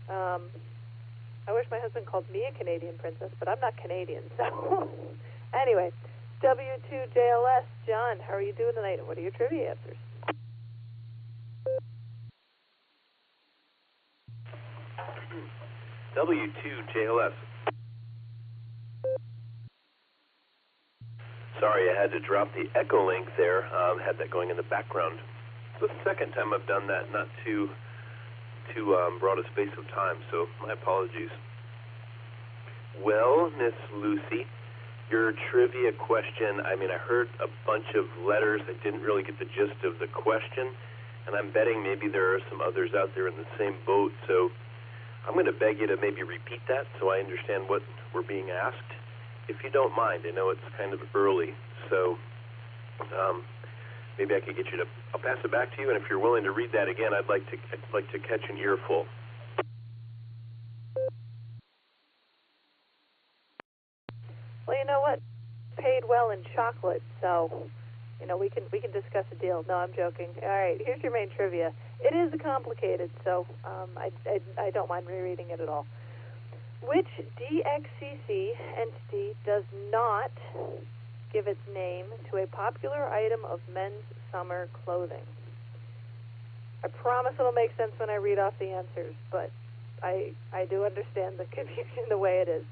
I wish my husband called me a Canadian princess, but I'm not Canadian, so... Anyway, W2JLS. John, how are you doing tonight, and what are your trivia answers? W2JLS. Sorry, I had to drop the Echolink there. Had that going in the background. It's the second time I've done that, not too broad a space of time, so my apologies. Well, Miss Lucy, your trivia question, I heard a bunch of letters. I didn't really get the gist of the question, and I'm betting maybe there are some others out there in the same boat, so I'm going to beg you to maybe repeat that so I understand what we're being asked. If you don't mind, I know it's kind of early, so Maybe I could get you to. I'll pass it back to you, and if you're willing to read that again, I'd like to catch an earful. Well, you know what? Paid well in chocolate, so we can discuss a deal. No, I'm joking. All right, here's your main trivia. It is complicated, so I don't mind rereading it at all. Which DXCC entity does not give its name to a popular item of men's summer clothing? I promise it'll make sense when I read off the answers, but I do understand the confusion the way it is.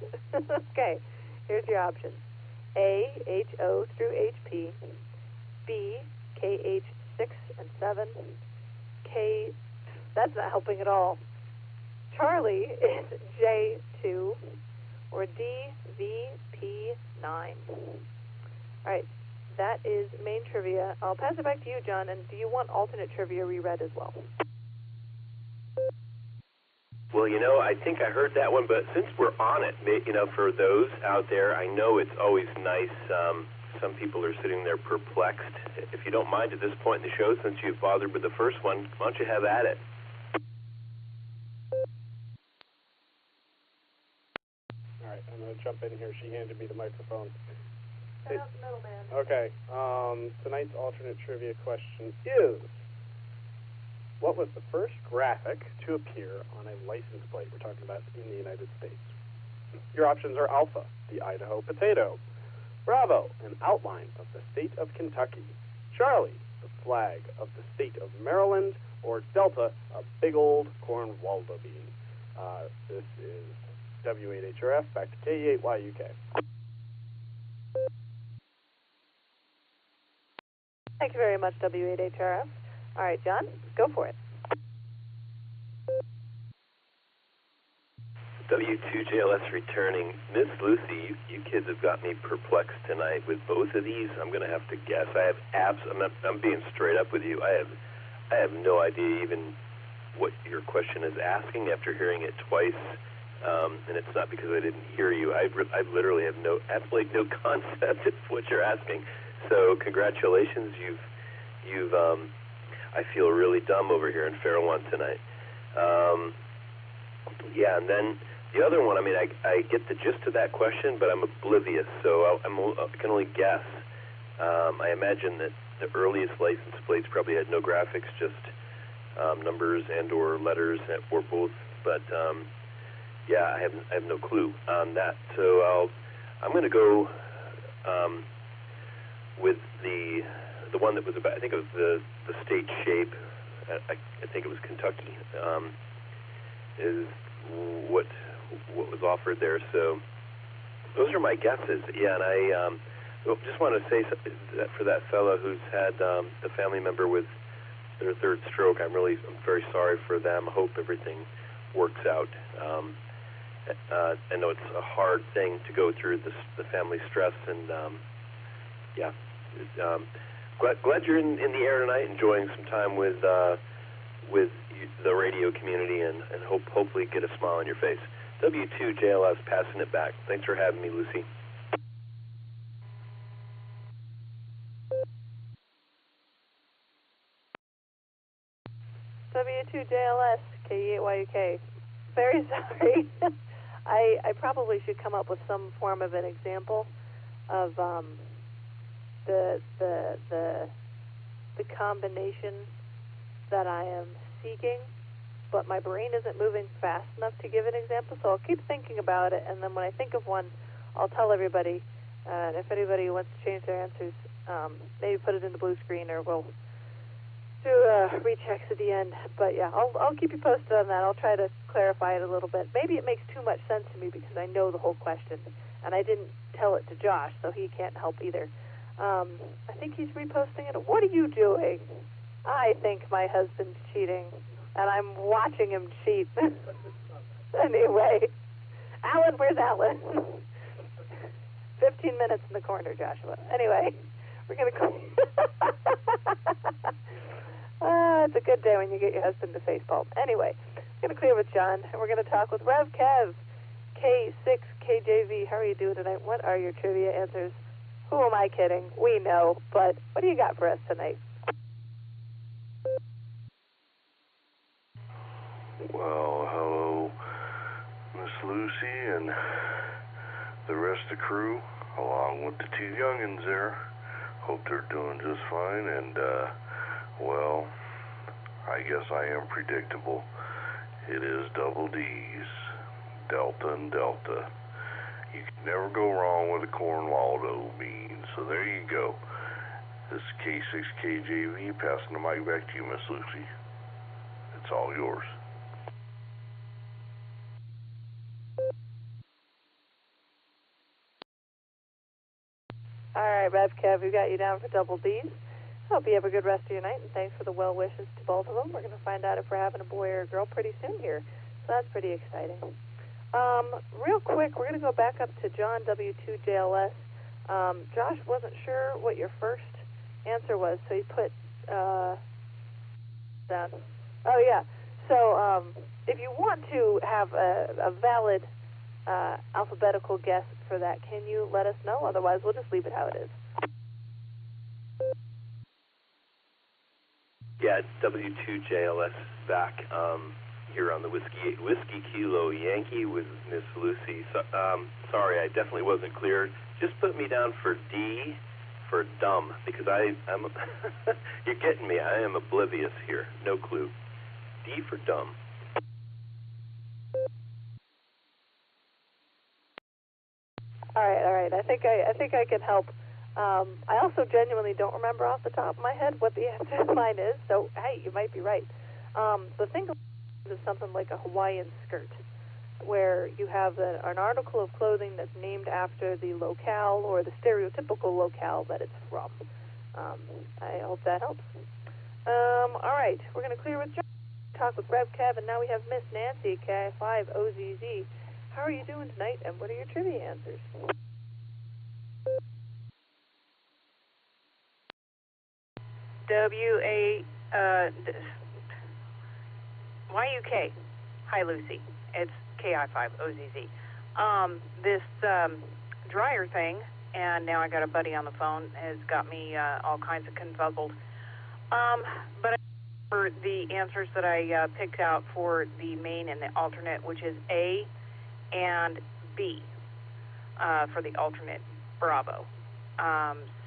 Okay, here's your options. A, HO through HP. B, KH6 and 7. K, that's not helping at all. Charlie is J2, or D, VP9. All right, that is main trivia. I'll pass it back to you, John, and do you want alternate trivia reread as well? Well, I think I heard that one, but since we're on it, for those out there, I know it's always nice. Some people are sitting there perplexed. If you don't mind at this point in the show, since you've bothered with the first one, why don't you have at it? All right, I'm going to jump in here. She handed me the microphone. Shut up, middleman. Okay, tonight's alternate trivia question is, what was the first graphic to appear on a license plate? We're talking about in the United States. Your options are Alpha, the Idaho potato; Bravo, an outline of the state of Kentucky; Charlie, the flag of the state of Maryland; or Delta, a big old corn Waldo bean. This is W8HRF, back to KE8YUK. Thank you very much, W8HRF. All right, John, go for it. W2JLS returning. Miss Lucy, you kids have got me perplexed tonight with both of these. I'm going to have to guess. I have I'm being straight up with you. I have no idea even what your question is asking after hearing it twice. And it's not because I didn't hear you. I literally have absolutely no concept of what you're asking. So congratulations. You've I feel really dumb over here in Fair One tonight. Yeah, and then the other one, I get the gist of that question, but I'm oblivious, so I can only guess. I imagine that the earliest license plates probably had no graphics, just numbers and or letters, or both. But yeah, I have no clue on that. So I'm going to go with the one that was about. I think it was the state shape. I think it was Kentucky. Is what was offered there. So those are my guesses. Yeah, and I just want to say that for that fellow who's had the family member with their third stroke, I'm very sorry for them. I hope everything works out. I know it's a hard thing to go through, the family stress, and yeah. Glad you're in the air tonight, enjoying some time with the radio community, and hopefully get a smile on your face. W2JLS passing it back. Thanks for having me, Lucy. W2JLS, KE8YUK. Very sorry. I probably should come up with some form of an example of the combination that I am seeking, but my brain isn't moving fast enough to give an example, so I'll keep thinking about it, and then when I think of one, I'll tell everybody, and if anybody wants to change their answers, maybe put it in the blue screen, or we'll do rechecks at the end. But yeah, I'll keep you posted on that. I'll try to clarify it a little bit. Maybe it makes too much sense to me because I know the whole question, and I didn't tell it to Josh, so he can't help either. I think he's reposting it. What are you doing? I think my husband's cheating, and I'm watching him cheat. Anyway, Alan, where's Alan? 15 minutes in the corner, Joshua. Anyway, we're going to... it's a good day when you get your husband to facepalm. Anyway, we're going to clear with John, and we're going to talk with Rev Kev, K6KJV. How are you doing tonight? What are your trivia answers? Who am I kidding? We know, but what do you got for us tonight? Well, hello, Miss Lucy and the rest of the crew, along with the two youngins there. Hope they're doing just fine, and, well, I guess I am predictable. It is double D's, Delta and Delta. You can never go wrong with a Cornwaldo bean, so there you go. This is K6KJV, passing the mic back to you, Miss Lucy. It's all yours. All right, Rev Kev, we got you down for double D's. Hope you have a good rest of your night, and thanks for the well wishes to both of them. We're going to find out if we're having a boy or a girl pretty soon here, so that's pretty exciting. Real quick, we're going to go back up to John W2JLS. Josh wasn't sure what your first answer was, so he put down. Oh, yeah. So if you want to have a valid alphabetical guess for that, can you let us know? Otherwise, we'll just leave it how it is. Yeah, it's W2JLS back here on the Whiskey Kilo Yankee with Miss Lucy. So, sorry, I definitely wasn't clear. Just put me down for D for dumb, because I'm you're getting me. I am oblivious here. No clue. D for dumb. All right. I think I can help. I also genuinely don't remember off the top of my head what the answer to mine is. So hey, you might be right. The thing is something like a Hawaiian skirt, where you have an article of clothing that's named after the locale or the stereotypical locale that it's from. I hope that helps. All right, we're going to clear with John, talk with Rev Kev, and now we have Miss Nancy, K5OZZ. How are you doing tonight, and what are your trivia answers? YUK. Hi, Lucy. It's KI5OZZ. This dryer thing, and now I got a buddy on the phone, has got me all kinds of confuzzled. But for the answers that I picked out for the main and the alternate, which is A and B for the alternate, Bravo.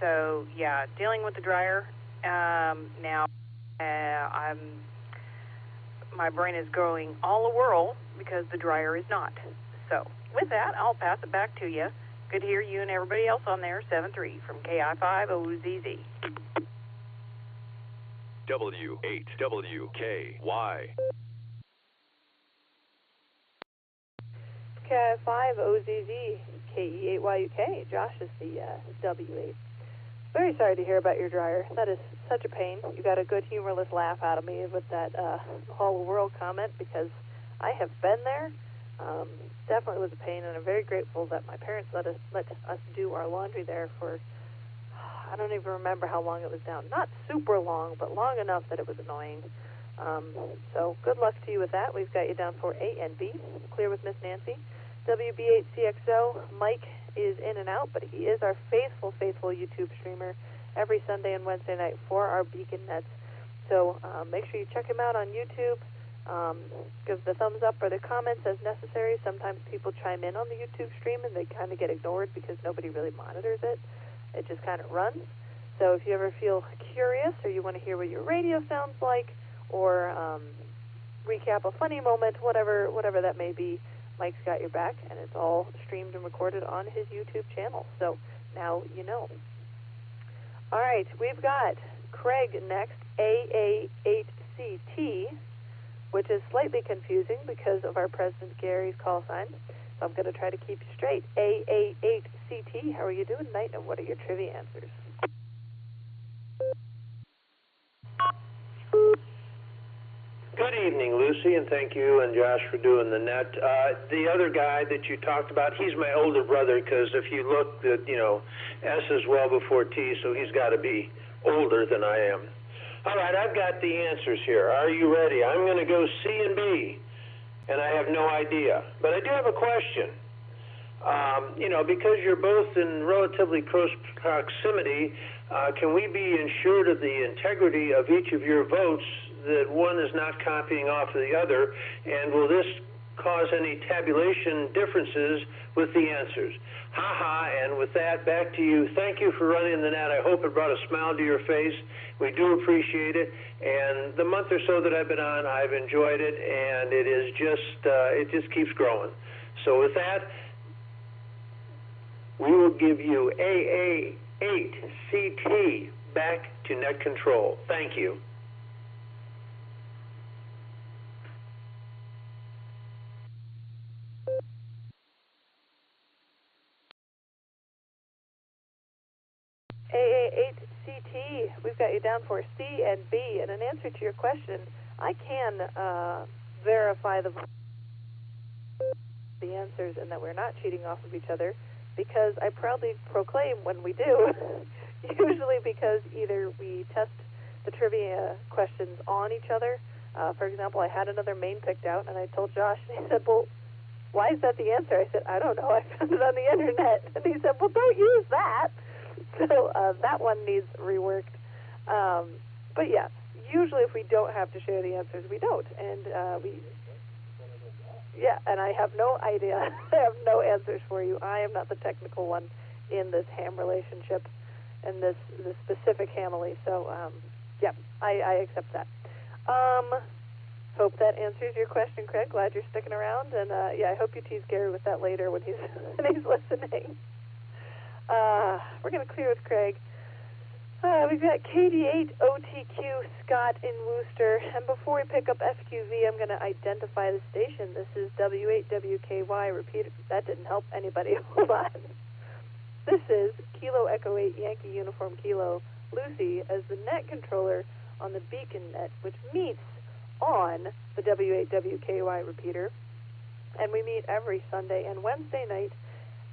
So, yeah, dealing with the dryer. Now, my brain is going all a whirl because the dryer is not. So, with that, I'll pass it back to you. Good to hear you and everybody else on there. 7-3 from KI5OZZ. W8WKY. KI5OZZ, KE8YUK. Josh is the W8. Very sorry to hear about your dryer. That is such a pain. You got a good humorless laugh out of me with that all the world comment, because I have been there. Definitely was a pain, and I'm very grateful that my parents let us do our laundry there for, I don't even remember how long it was down. Not super long, but long enough that it was annoying. So good luck to you with that. We've got you down for A and B. Clear with Miss Nancy. WB8CXO, Mike is in and out, but he is our faithful YouTube streamer every Sunday and Wednesday night for our Beacon Nets. So make sure you check him out on YouTube. Give the thumbs up or the comments as necessary. Sometimes people chime in on the YouTube stream and they kind of get ignored because nobody really monitors it. It just kind of runs. So if you ever feel curious or you want to hear what your radio sounds like, or recap a funny moment, whatever that may be, Mike's got your back, and it's all streamed and recorded on his YouTube channel. So now you know. All right, we've got Craig next, AA8CT, which is slightly confusing because of our President Gary's call sign. So I'm going to try to keep you straight. AA8CT, how are you doing tonight, and what are your trivia answers? Good evening, Lucy, and thank you and Josh for doing the net. The other guy that you talked about, he's my older brother, because if you look, S is well before T, so he's got to be older than I am. All right, I've got the answers here. Are you ready? I'm going to go C and B, and I have no idea. But I do have a question. Because you're both in relatively close proximity, can we be ensured of the integrity of each of your votes, that one is not copying off of the other, and will this cause any tabulation differences with the answers? And with that, back to you. Thank you for running the net. I hope it brought a smile to your face. We do appreciate it, and the month or so that I've been on, I've enjoyed it, and it just keeps growing. So with that, we will give you AA8CT back to net control. Thank you. AA8CT, we've got you down for C and B. And in answer to your question, I can verify the answers and that we're not cheating off of each other, because I proudly proclaim when we do, usually because either we test the trivia questions on each other. For example, I had another main picked out, and I told Josh, and he said, well, why is that the answer? I said, I don't know, I found it on the internet. And he said, well, don't use that. So that one needs reworked. But yeah, usually if we don't have to share the answers, we don't. And and I have no idea. I have no answers for you. I am not the technical one in this ham relationship and this specific family. So, I accept that. Hope that answers your question, Craig. Glad you're sticking around. And, I hope you tease Gary with that later when he's listening. We're going to clear with Craig. We've got KD8OTQ Scott in Worcester. And before we pick up FQV, I'm going to identify the station. This is W8WKY. Repeat, that didn't help anybody. Hold on. This is Kilo Echo 8 Yankee Uniform Kilo Lucy as the net controller on the Beacon Net, which meets on the W8WKY repeater. And we meet every Sunday and Wednesday night.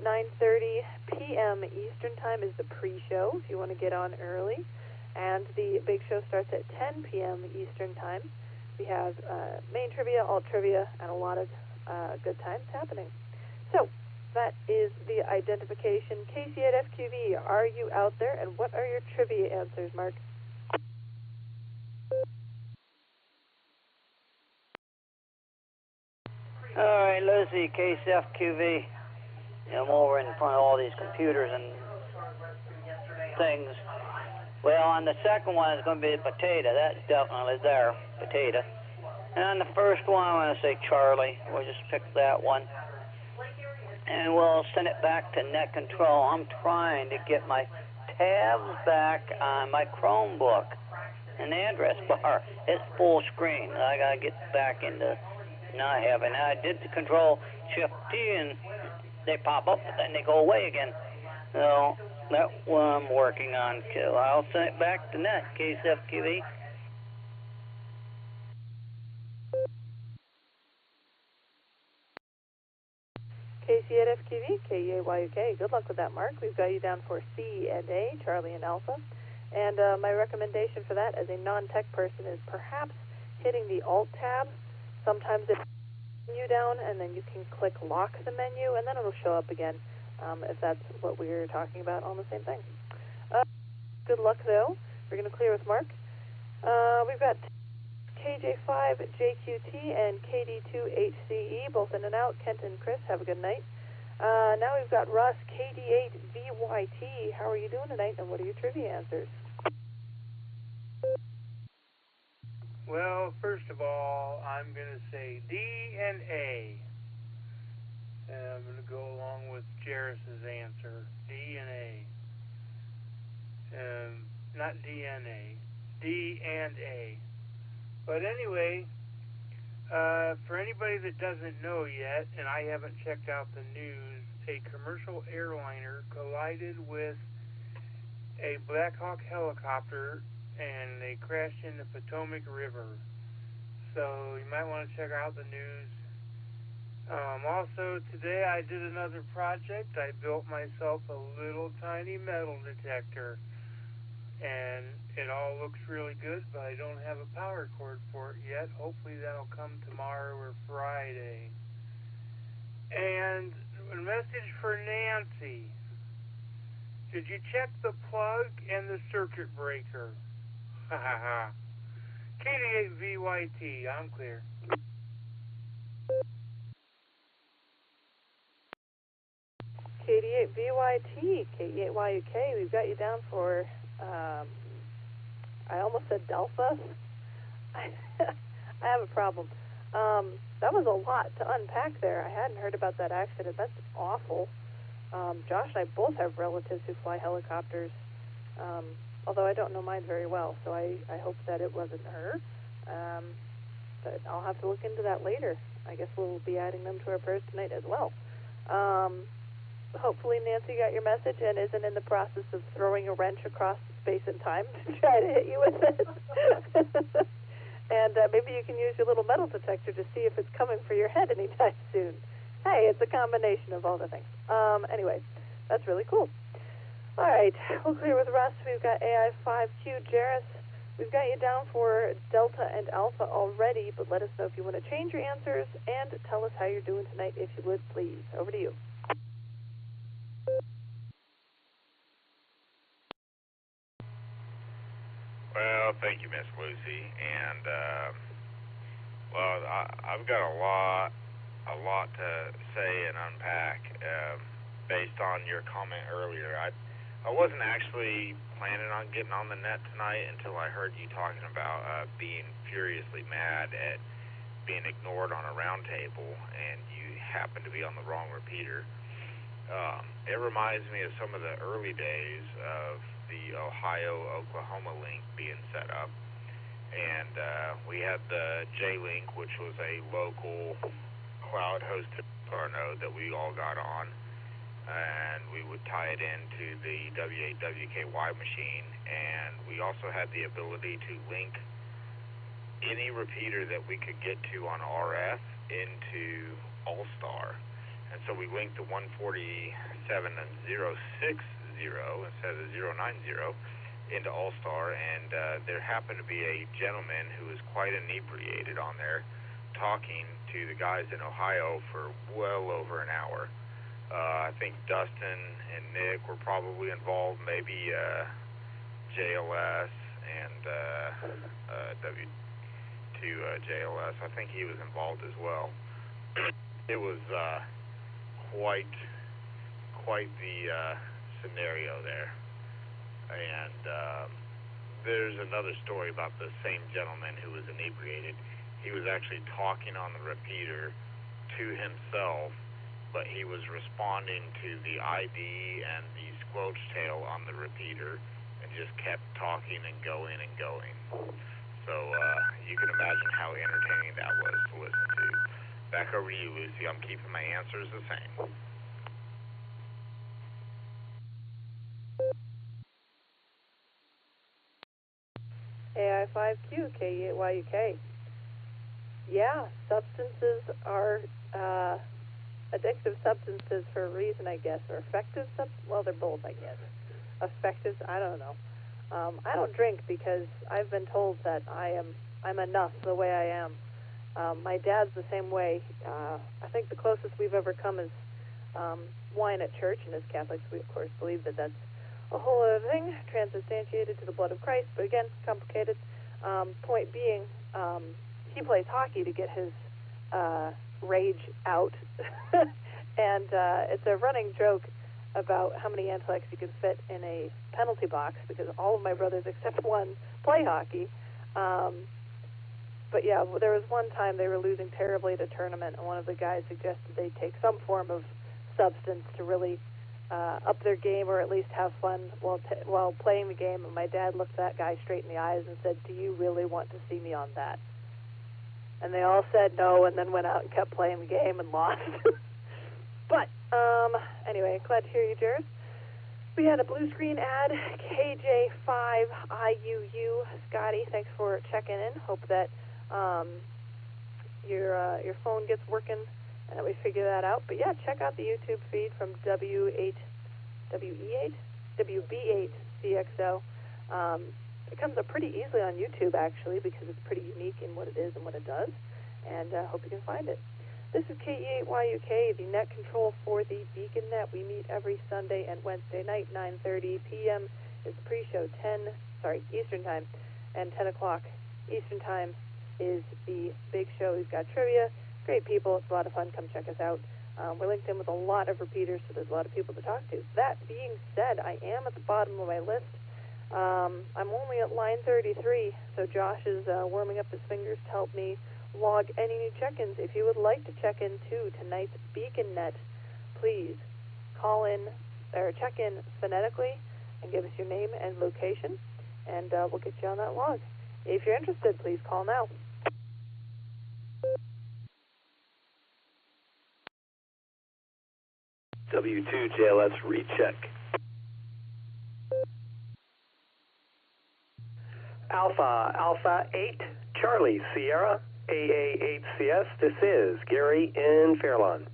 9:30 p.m. Eastern Time is the pre-show, if you want to get on early. And the big show starts at 10 p.m. Eastern Time. We have main trivia, alt trivia, and a lot of good times happening. So that is the identification. Casey at FQV, are you out there? And what are your trivia answers, Mark? All right, Lucy, KCFQV. I'm over in front of all these computers and things. Well, on the second one, it's going to be potato. That's definitely there, potato. And on the first one, I'm going to say Charlie. We'll just pick that one. And we'll send it back to net control. I'm trying to get my tabs back on my Chromebook and the address bar. It's full screen. I got to get back into not having. I did the control shift T and they pop up, but then they go away again. So that's what I'm working on. So I'll send it back to net, KCFQV. Casey at FQV, KEAYUK. Good luck with that, Mark. We've got you down for C and A, Charlie and Alpha. And my recommendation for that as a non-tech person is perhaps hitting the Alt tab. Sometimes it menu down, and then you can click lock the menu, and then it'll show up again if that's what we were talking about on the same thing. Good luck, though. We're going to clear with Mark. We've got KJ5JQT and KD2HCE, both in and out. Kent and Chris, have a good night. Now we've got Russ, KD8VYT. How are you doing tonight, and what are your trivia answers? Well, first of all, I'm going to say D and A. And I'm going to go along with Jairus' answer, D and A. Not DNA, D and A. But anyway, for anybody that doesn't know yet, and I haven't checked out the news, a commercial airliner collided with a Black Hawk helicopter and they crashed in the Potomac River. So you might want to check out the news. Also, today I did another project. I built myself a little tiny metal detector. And it all looks really good, but I don't have a power cord for it yet. Hopefully that'll come tomorrow or Friday. And a message for Nancy. Did you check the plug and the circuit breaker? Ha ha ha. KD8VYT, I'm clear. KD8VYT, KD8YUK, we've got you down for, I almost said Delpha. I have a problem. That was a lot to unpack there. I hadn't heard about that accident. That's awful. Josh and I both have relatives who fly helicopters, although I don't know mine very well, so I hope that it wasn't her. But I'll have to look into that later. I guess we'll be adding them to our prayers tonight as well. Hopefully Nancy got your message and isn't in the process of throwing a wrench across space and time to try to hit you with it. And maybe you can use your little metal detector to see if it's coming for your head anytime soon. Hey, it's a combination of all the things. Anyway, that's really cool. All right, we'll clear with Russ. We've got AI5Q, Jairus. We've got you down for Delta and Alpha already, but let us know if you want to change your answers and tell us how you're doing tonight, if you would, please. Over to you. Well, thank you, Miss Lucy. And, well, I've got a lot to say and unpack based on your comment earlier. I wasn't actually planning on getting on the net tonight until I heard you talking about being furiously mad at being ignored on a round table, and you happen to be on the wrong repeater. It reminds me of some of the early days of the Ohio-Oklahoma link being set up, and we had the J-Link, which was a local cloud-hosted Allstar Node that we all got on, and we would tie it into the W8WKY machine, and we also had the ability to link any repeater that we could get to on RF into Allstar. And so we linked the 147.060 instead of the 090 into Allstar, and there happened to be a gentleman who was quite inebriated on there talking to the guys in Ohio for well over an hour. I think Dustin and Nick were probably involved, maybe JLS and W2JLS. I think he was involved as well. It was quite the scenario there. And there's another story about the same gentleman who was inebriated. He was actually talking on the repeater to himself, but he was responding to the ID and the squelch tail on the repeater and just kept talking and going and going. So you can imagine how entertaining that was to listen to. Back over to you, Lucy. I'm keeping my answers the same. AI5Q, K8YUK. Yeah, substances are addictive substances for a reason, I guess, or effective well, they're both, I guess. Effective, I don't know. I don't drink because I've been told that I'm enough the way I am. My dad's the same way. I think the closest we've ever come is wine at church, and as Catholics, we of course believe that that's a whole other thing, transubstantiated to the blood of Christ, but again, complicated. Point being, he plays hockey to get his rage out, and it's a running joke about how many Antilex you can fit in a penalty box, because all of my brothers except one play hockey. But yeah, there was one time they were losing terribly at a tournament, and one of the guys suggested they take some form of substance to really up their game, or at least have fun while playing the game. And my dad looked that guy straight in the eyes and said, "Do you really want to see me on that?" And they all said no, and then went out and kept playing the game and lost. But anyway, glad to hear you, Jared. We had a blue screen ad, KJ5IUU. Scotty, thanks for checking in. Hope that your phone gets working and that we figure that out. But yeah, check out the YouTube feed from WB8CXO. It comes up pretty easily on YouTube, actually, because it's pretty unique in what it is and what it does. And hope you can find it. This is KE8YUK, the net control for the Beacon Net. We meet every Sunday and Wednesday night, 9:30 p.m. is the pre-show, Eastern Time, and 10 o'clock Eastern Time is the big show. We've got trivia, great people, it's a lot of fun. Come check us out. We're linked in with a lot of repeaters, so there's a lot of people to talk to. That being said, I am at the bottom of my list. I'm only at line 33, so Josh is warming up his fingers to help me log any new check-ins. If you would like to check in to tonight's Beacon Net, please call in or check in phonetically and give us your name and location, and we'll get you on that log. If you're interested, please call now. W2JLS recheck. Alpha 8, Charlie Sierra, AA8CS. This is Gary in Fairlawn.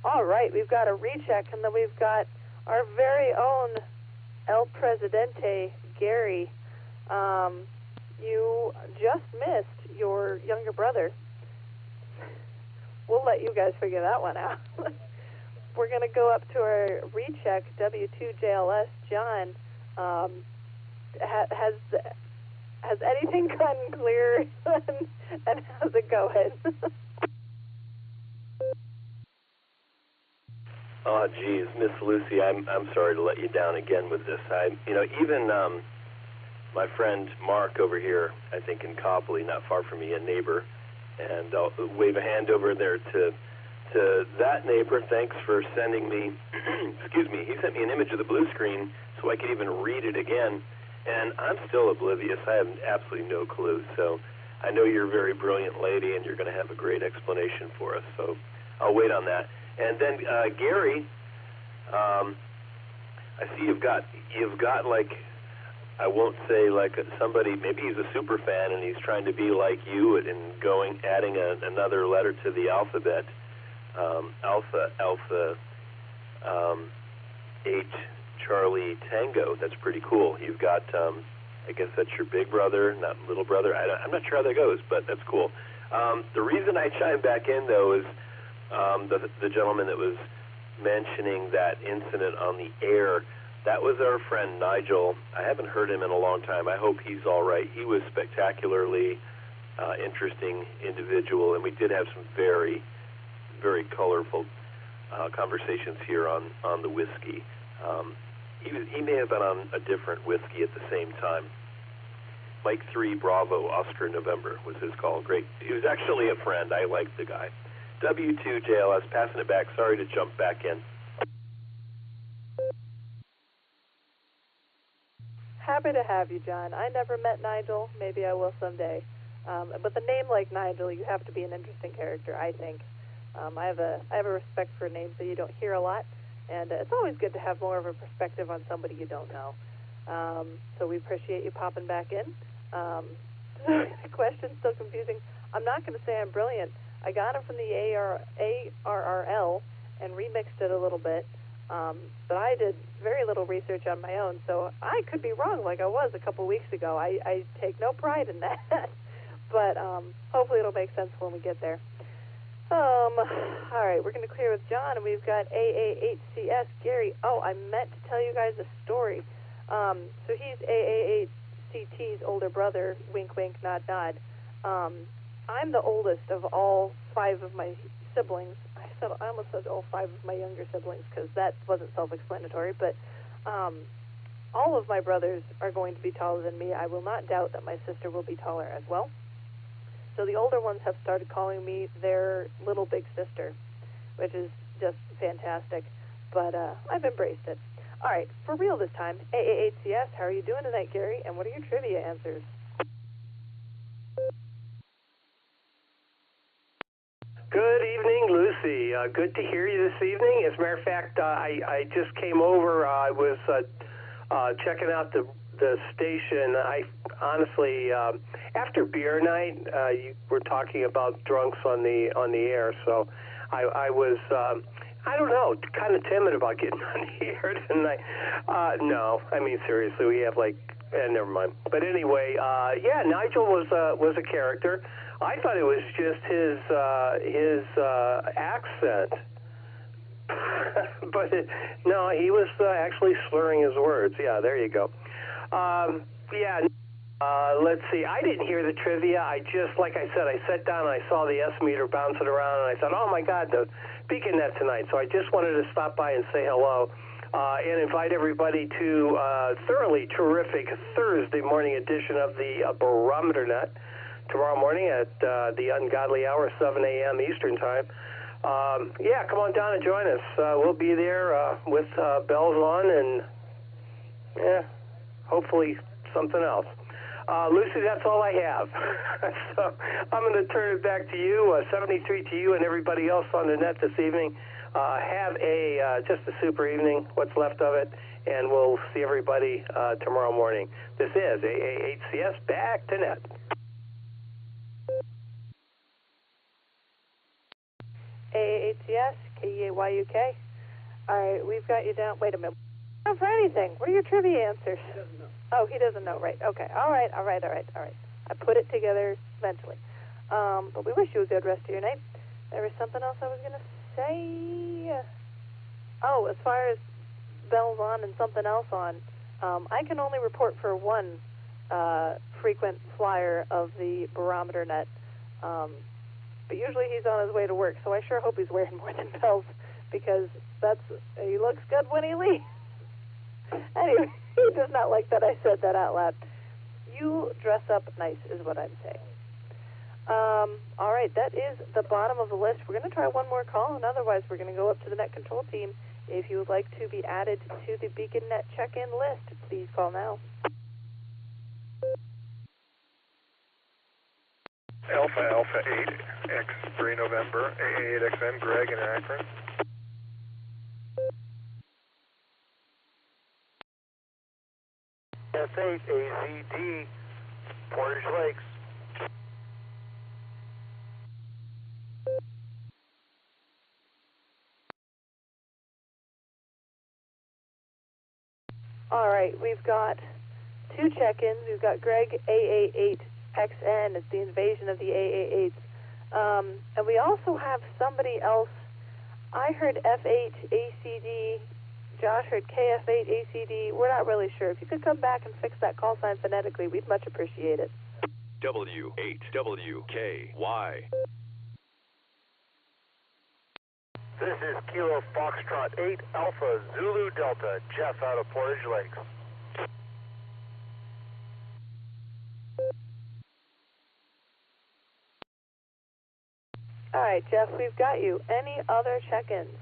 All right, we've got a recheck, and then we've got our very own El Presidente, Gary. You just missed your younger brother. We'll let you guys figure that one out. We're going to go up to our recheck, W2JLS. John, has anything gotten clear, and how's it going? Oh, geez, Miss Lucy, I'm sorry to let you down again with this. Even my friend Mark over here, I think in Copley, not far from me, a neighbor, and I'll wave a hand over there to that neighbor. Thanks for sending me, excuse me, he sent me an image of the blue screen so I could even read it again, and I'm still oblivious. I have absolutely no clue, so I know you're a very brilliant lady, and you're going to have a great explanation for us, so I'll wait on that. And then Gary, I see you've got like, I won't say like somebody, maybe he's a super fan and he's trying to be like you and adding another letter to the alphabet, Alpha 8 Charlie Tango. That's pretty cool. You've got, I guess that's your big brother, not little brother. I'm not sure how that goes, but that's cool. The reason I chime back in though is the gentleman that was mentioning that incident on the air, that was our friend Nigel. I haven't heard him in a long time. I hope he's all right. He was spectacularly interesting individual, and we did have some very, very colorful conversations here on the whiskey. He may have been on a different whiskey at the same time. Mike 3 Bravo Oscar November was his call. Great. He was actually a friend. I liked the guy. W2JLS, passing it back. Sorry to jump back in. Happy to have you, John. I never met Nigel. Maybe I will someday. But the name like Nigel, you have to be an interesting character, I think. I have a respect for names that you don't hear a lot, and it's always good to have more of a perspective on somebody you don't know. So we appreciate you popping back in. The question's so confusing. I'm not going to say I'm brilliant. I got it from the ARRL and remixed it a little bit, but I did very little research on my own, so I could be wrong like I was a couple weeks ago. I take no pride in that, but hopefully it'll make sense when we get there. All right, we're going to clear with John, and we've got AA8CS. Gary, I meant to tell you guys a story. So he's AA8CT's older brother, wink, wink, nod, nod. I'm the oldest of all 5 of my siblings. I almost said all 5 of my younger siblings because that wasn't self-explanatory, but all of my brothers are going to be taller than me. I will not doubt that my sister will be taller as well. So the older ones have started calling me their little big sister, which is just fantastic, but I've embraced it. All right, for real this time, AA8CS, how are you doing tonight, Gary, and what are your trivia answers? Good evening, Lucy. Good to hear you this evening. As a matter of fact, I just came over. I was checking out the station. I honestly, after beer night, you were talking about drunks on the air, so I was I don't know, kind of timid about getting on here tonight. No, I mean, seriously, we have never mind. But anyway, yeah, Nigel was a character. I thought it was just his accent. But no, he was actually slurring his words. Yeah, there you go. Let's see. I didn't hear the trivia. I just, like I said, I sat down and I saw the S meter bouncing around, and I thought, oh my God, the Beacon Net tonight. So I just wanted to stop by and say hello and invite everybody to thoroughly terrific Thursday morning edition of the Barometer Net tomorrow morning at the ungodly hour, 7 a.m. Eastern Time. Yeah, come on down and join us. We'll be there with bells on and, hopefully something else. Lucy, that's all I have. So I'm going to turn it back to you, 73 to you and everybody else on the net this evening. Have just a super evening, what's left of it, and we'll see everybody tomorrow morning. This is AAHCS Back to Net. AAHCS, KEAYUK. All right, we've got you down. Wait a minute. Not for anything. What are your trivia answers? He doesn't know. Oh, he doesn't know, right. Okay. All right. I put it together eventually. But we wish you a good rest of your night. There was something else I was going to say. Oh, as far as bells on and something else on, I can only report for one frequent flyer of the Barometer Net. But usually he's on his way to work, so I sure hope he's wearing more than bells, because he looks good when he leaves. Anyway, he does not like that I said that out loud. You dress up nice is what I'm saying. All right, that is the bottom of the list. We're going to try one more call, and otherwise we're going to go up to the net control team. If you would like to be added to the Beacon Net check-in list, please call now. Alpha 8, X3 November, AA8XN, Greg in Akron. S8 AZD, Portage Lakes. All right, we've got two check-ins. We've got Greg, AA8XN. It's the invasion of the AA8s. And we also have somebody else. I heard F8ACD. Josh heard KF8ACD. We're not really sure. If you could come back and fix that call sign phonetically, we'd much appreciate it. W8WKY. This is Kilo Foxtrot 8 Alpha Zulu Delta, Jeff out of Portage Lakes. All right, Jeff, we've got you. Any other check-ins?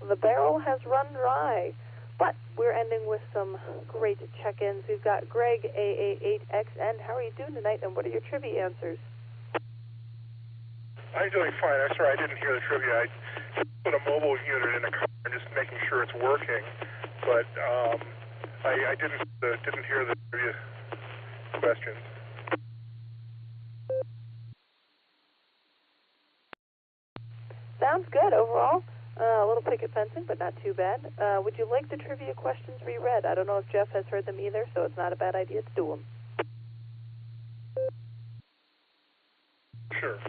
The barrel has run dry, but we're ending with some great check-ins. We've got Greg, AA8XN. How are you doing tonight, and what are your trivia answers? I'm doing fine. I'm sorry I didn't hear the trivia. I put a mobile unit in a car and just making sure it's working, but I didn't hear the trivia questions. Sounds good overall. A little picket fencing, but not too bad. Would you like the trivia questions reread? I don't know if Jeff has heard them either, so it's not a bad idea to do them. Sure.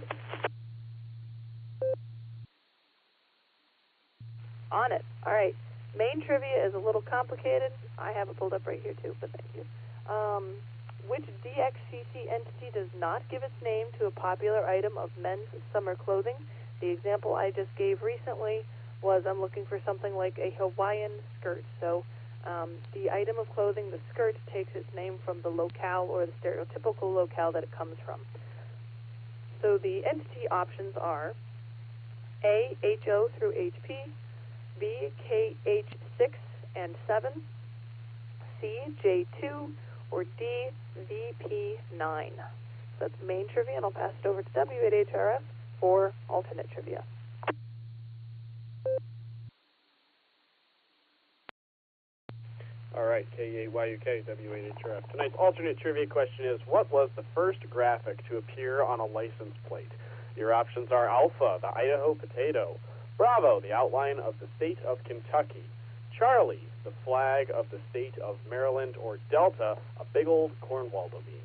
On it. All right. Main trivia is a little complicated. I have it pulled up right here, too, but thank you. Which DXCC entity does not give its name to a popular item of men's summer clothing? The example I just gave recently was I'm looking for something like a Hawaiian skirt. So the item of clothing, the skirt, takes its name from the locale or the stereotypical locale that it comes from. So the entity options are A, HO through HP, B, KH6 and 7, C, J2, or D, VP9. So that's main trivia, and I'll pass it over to W8HRF for alternate trivia. All right, K8YUK, W8HRF. Tonight's alternate trivia question is, what was the first graphic to appear on a license plate? Your options are Alpha, the Idaho potato; Bravo, the outline of the state of Kentucky; Charlie, the flag of the state of Maryland; or Delta, a big old corn Waldo bean.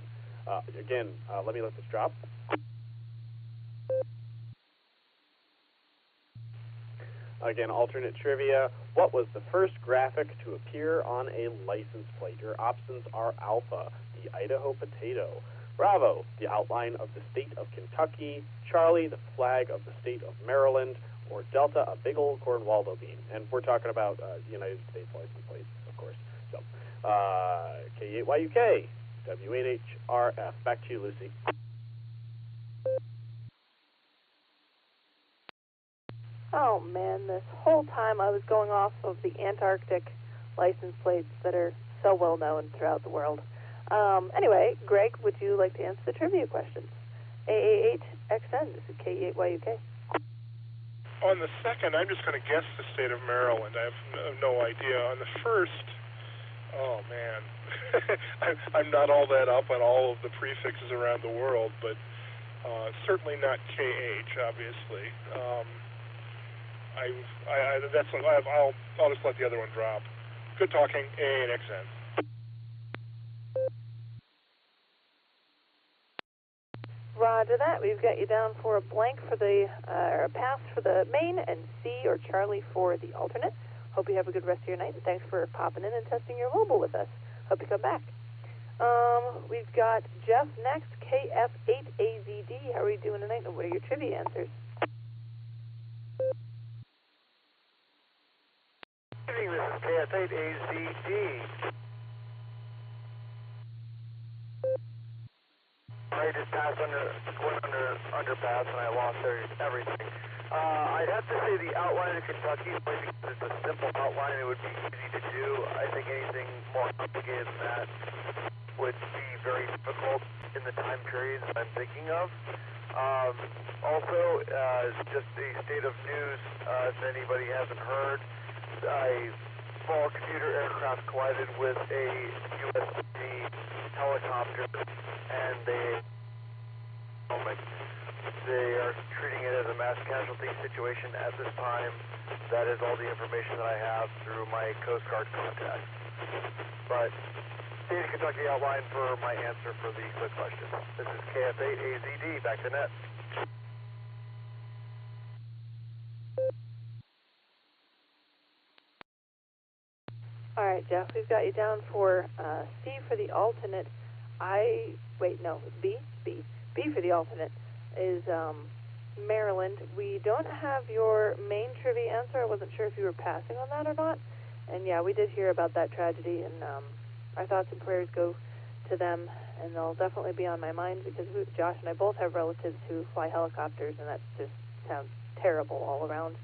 Again, let me let this drop. Again, alternate trivia. What was the first graphic to appear on a license plate? Your options are Alpha, the Idaho potato; Bravo, the outline of the state of Kentucky; Charlie, the flag of the state of Maryland; or Delta, a big old corn Waldo bean. And we're talking about United States license plates, of course. So, K8YUK, W8HRF. Back to you, Lucy. Oh man, this whole time I was going off of the Antarctic license plates that are so well known throughout the world. Anyway, Greg, would you like to answer the trivia questions? AA8XN, this is K8YUK. On the second, I'm just going to guess the state of Maryland. I have no idea. On the first, oh man, I'm not all that up on all of the prefixes around the world, but certainly not KH, obviously. I'll just let the other one drop. Good talking. AA8XN. Roger that. We've got you down for a blank for the, or a pass for the main, and C or Charlie for the alternate. Hope you have a good rest of your night, and thanks for popping in and testing your mobile with us. Hope you come back. We've got Jeff next, KF8AZD. How are you doing tonight, and what are your trivia answers? Good evening, this is KF8AZD. I just passed went under underpass and I lost everything. I'd have to say the outline of Kentucky, because it's a simple outline, it would be easy to do. I think anything more complicated than that would be very difficult in the time period that I'm thinking of. Also, just a state of news, if anybody hasn't heard, a small commuter aircraft collided with a U.S. Navy helicopter, and they are treating it as a mass casualty situation at this time. That is all the information that I have through my Coast Guard contacts. But state of Kentucky outline for my answer for the quick question. This is KF8AZD, back to net. All right, Jeff, we've got you down for C for the alternate. B for the alternate is Maryland. We don't have your main trivia answer. I wasn't sure if you were passing on that or not. And yeah, we did hear about that tragedy, and our thoughts and prayers go to them, and they'll definitely be on my mind because Josh and I both have relatives who fly helicopters, and that just sounds terrible all around.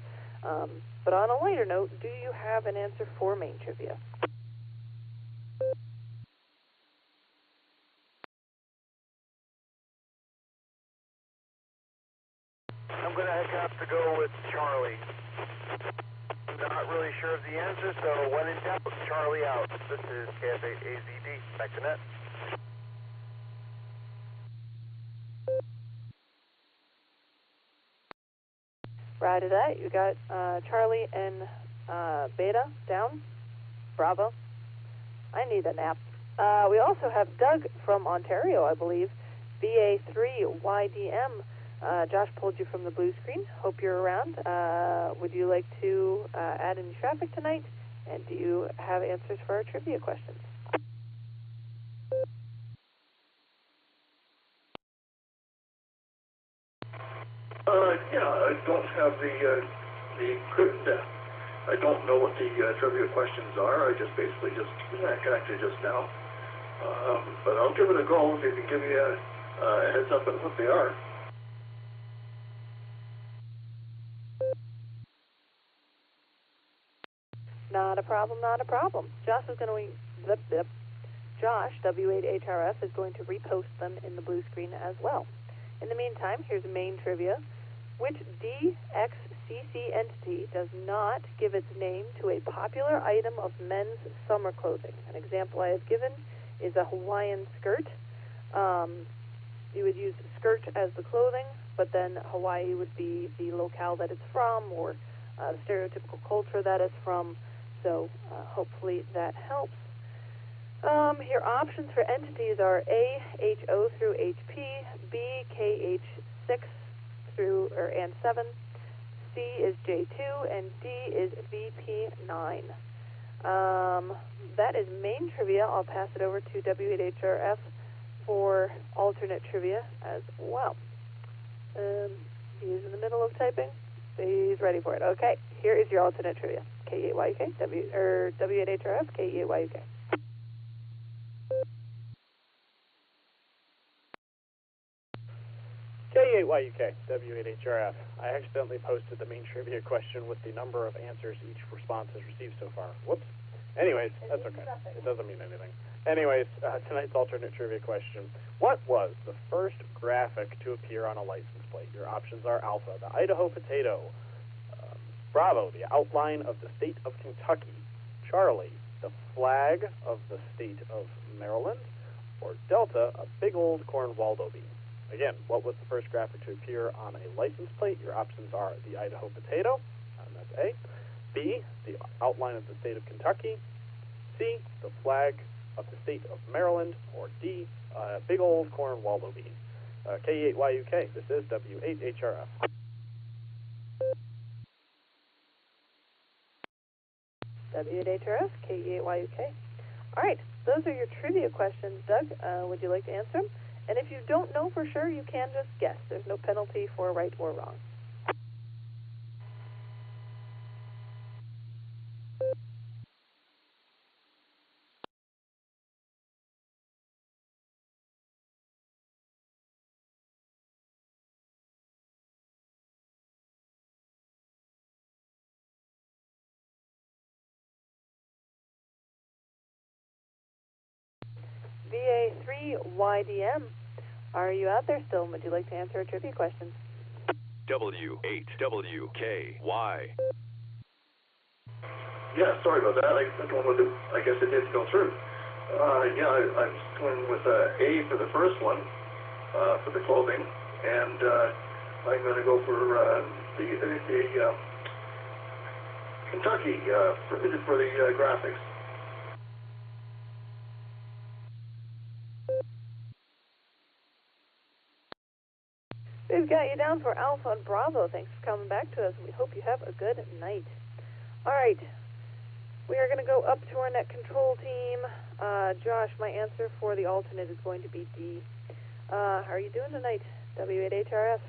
But on a lighter note, do you have an answer for main trivia? I'm going to have to go with Charlie. I'm not really sure of the answer, so when in doubt, Charlie out. This is KF8AZD. Back to net. Right of that, you got Charlie and Beta down. Bravo. I need a nap. We also have Doug from Ontario, I believe. BA3YDM. Josh pulled you from the blue screen. Hope you're around. Would you like to add any traffic tonight? And do you have answers for our trivia questions? Yeah, I don't have the I don't know what the trivia questions are. I just basically connected just now. But I'll give it a go if you can give me a heads up on what they are. Not a problem, not a problem. Josh, W8HRF, is going to repost them in the blue screen as well. In the meantime, here's main trivia. Which DXC CC entity does not give its name to a popular item of men's summer clothing. An example I have given is a Hawaiian skirt. You would use skirt as the clothing, but then Hawaii would be the locale that it's from, or the stereotypical culture that it's from. So hopefully that helps. Your options for entities are A, HO through HP, B, KH6 through and 7, C is J2, and D is VP9. That is main trivia. I'll pass it over to W8HRF for alternate trivia as well. He's in the middle of typing. He's ready for it. Okay, here is your alternate trivia. K8YUK, W8HRF, K8YUK. K8YUK, W8HRF. I accidentally posted the main trivia question with the number of answers each response has received so far. Whoops. Anyways, that's okay. It doesn't mean anything. Anyways, tonight's alternate trivia question. What was the first graphic to appear on a license plate? Your options are Alpha, the Idaho potato, Bravo, the outline of the state of Kentucky, Charlie, the flag of the state of Maryland, or Delta, a big old corn Waldo bean. Again, what was the first graphic to appear on a license plate? Your options are the Idaho potato, and that's A, B, the outline of the state of Kentucky, C, the flag of the state of Maryland, or D, big old corn Waldo bean. K8YUK, this is W8HRF. W8HRF, K8YUK. All right, those are your trivia questions, Doug. Would you like to answer them? And if you don't know for sure, you can just guess. There's no penalty for right or wrong. VA3YDM, are you out there still? Would you like to answer a trivia question? W8WKY. Yeah, sorry about that. I guess it didn't go through. Yeah, I'm going with A for the first one, for the clothing, and I'm going to go for the Kentucky for the graphics. We've got you down for Alpha and Bravo. Thanks for coming back to us. We hope you have a good night. All right. We are going to go up to our net control team. Josh, my answer for the alternate is going to be D. How are you doing tonight, W8HRF?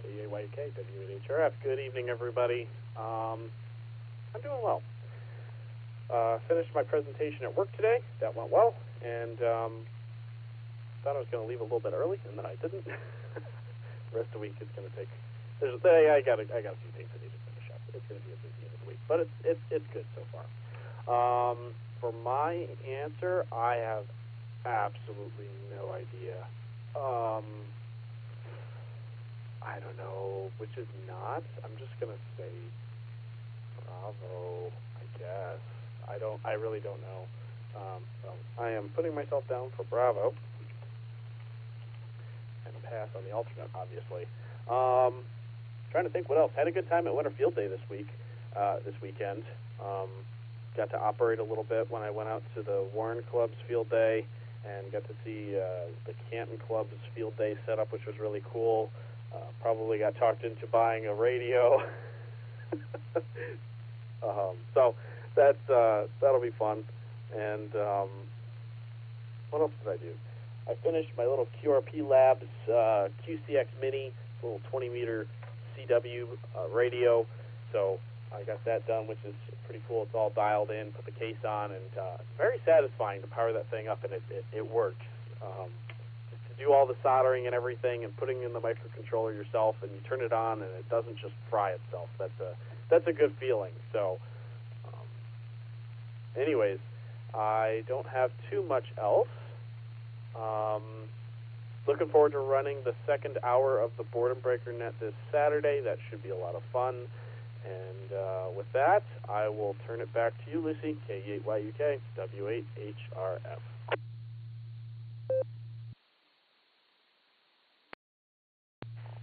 K8YUK, W8HRF. Good evening, everybody. I'm doing well. Finished my presentation at work today. That went well. And thought I was going to leave a little bit early, and then I didn't. The rest of the week is going to take. I got a few things I need to finish up. It's going to be a busy end of the week, but it's good so far. For my answer, I have absolutely no idea. I don't know which is not. I'm just going to say Bravo, I guess. I really don't know. So I am putting myself down for Bravo and pass on the alternate, obviously. Trying to think what else. Had a good time at Winter Field Day this weekend. Got to operate a little bit when I went out to the Warren Club's Field Day and got to see the Canton Club's Field Day setup, which was really cool. Probably got talked into buying a radio. So that'll be fun. And what else did I do? I finished my little QRP Labs QCX Mini, little 20-meter CW radio. So I got that done, which is pretty cool. It's all dialed in, put the case on, and it's very satisfying to power that thing up, and it works. To do all the soldering and everything and putting in the microcontroller yourself, and you turn it on, and it doesn't just fry itself. That's a good feeling. So anyways, I don't have too much else. Looking forward to running the second hour of the Boredom Breaker Net this Saturday. That should be a lot of fun. And with that, I will turn it back to you, Lucy. K8YUK, W8HRF.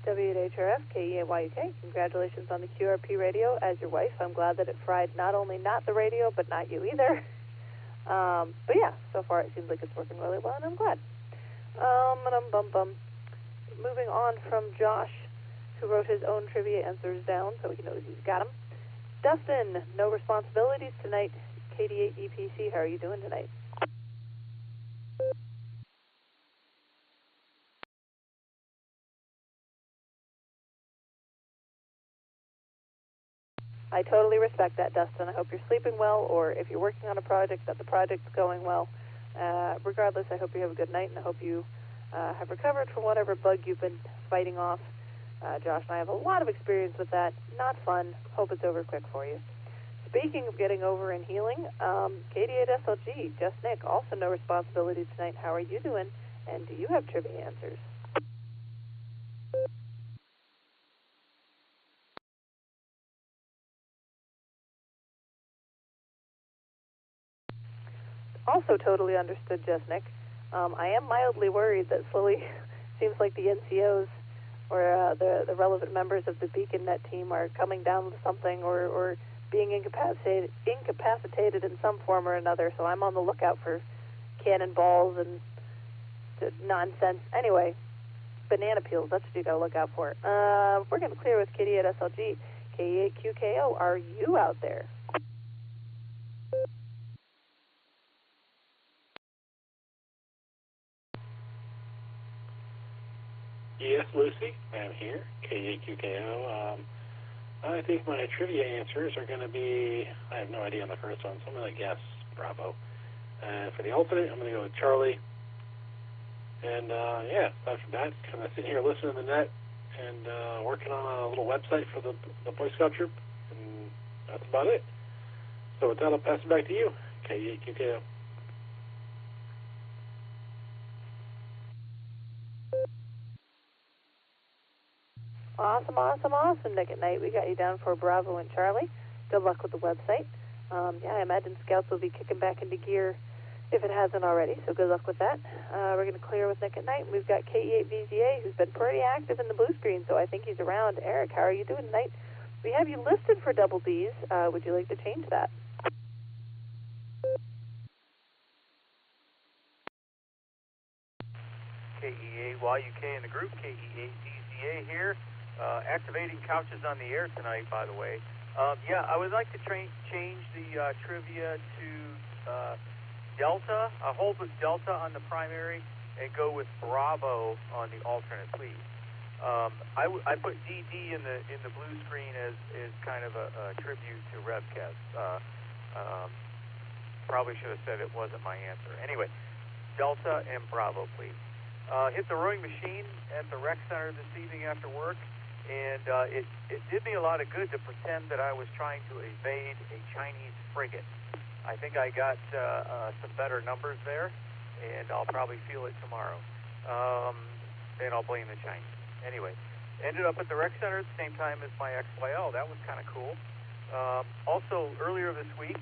W8HRF, KEAYUK. Congratulations on the QRP radio. As your wife, I'm glad that it fried not only not the radio, but not you either. But yeah, so far it seems like it's working really well, and I'm glad. Moving on from Josh, who wrote his own trivia answers down, so he knows he's got them. Dustin, no responsibilities tonight. KD8EPC, how are you doing tonight? I totally respect that, Dustin. I hope you're sleeping well, or if you're working on a project, that the project's going well. Regardless, I hope you have a good night, and I hope you have recovered from whatever bug you've been fighting off. Josh and I have a lot of experience with that. Not fun. Hope it's over quick for you. Speaking of getting over and healing, KD8SLG, Just Nick, also no responsibility tonight. How are you doing? And do you have trivia answers? Also totally understood, Just Nick. I am mildly worried that slowly seems like the NCOs or the relevant members of the BeaconNet team are coming down with something or being incapacitated in some form or another, so I'm on the lookout for cannonballs and nonsense. Anyway, banana peels, that's what you got to look out for. We're going to clear with Kitty at SLG. K8QKO, are you out there? Yes, Lucy, I'm here, K8QKO. I think my trivia answers are going to be, I have no idea on the first one, so I'm going to guess Bravo. For the alternate, I'm going to go with Charlie. And yeah, after that, kind of sitting here listening to the net and working on a little website for the Boy Scout troop, and that's about it. So with that, I'll pass it back to you, K8QKO. Awesome, Nick at Night. We got you down for Bravo and Charlie. Good luck with the website. Yeah, I imagine Scouts will be kicking back into gear if it hasn't already, so good luck with that. We're going to clear with Nick at Night. We've got KE8VZA, who's been pretty active in the blue screen, so I think he's around. Eric, how are you doing tonight? We have you listed for double Ds. Would you like to change that? KE8YUK in the group, KE8VZA here. Activating couches on the air tonight, by the way. Yeah, I would like to change the trivia to Delta. I'll hold with Delta on the primary and go with Bravo on the alternate, please. I put DD in the blue screen as kind of a tribute to Revcast. Probably should have said it wasn't my answer. Anyway, Delta and Bravo, please. Hit the rowing machine at the rec center this evening after work, and it did me a lot of good to pretend that I was trying to evade a Chinese frigate. I think I got some better numbers there, and I'll probably feel it tomorrow. Then I'll blame the Chinese. Anyway, ended up at the rec center at the same time as my XYL. That was kind of cool. Also, earlier this week,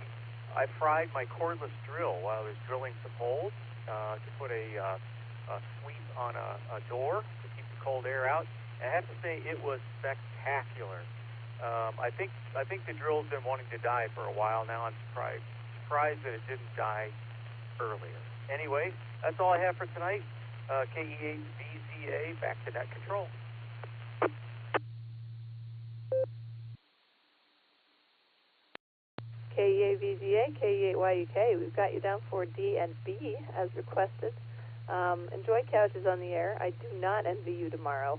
I fried my cordless drill while I was drilling some holes to put a sweep on a door to keep the cold air out. I have to say it was spectacular. I think the drill's been wanting to die for a while now. I'm surprised that it didn't die earlier. Anyway, that's all I have for tonight. KE8VZA, back to net control. KE8VZA, KE8YUK, we've got you down for D and B as requested. Enjoy couches on the air. I do not envy you tomorrow.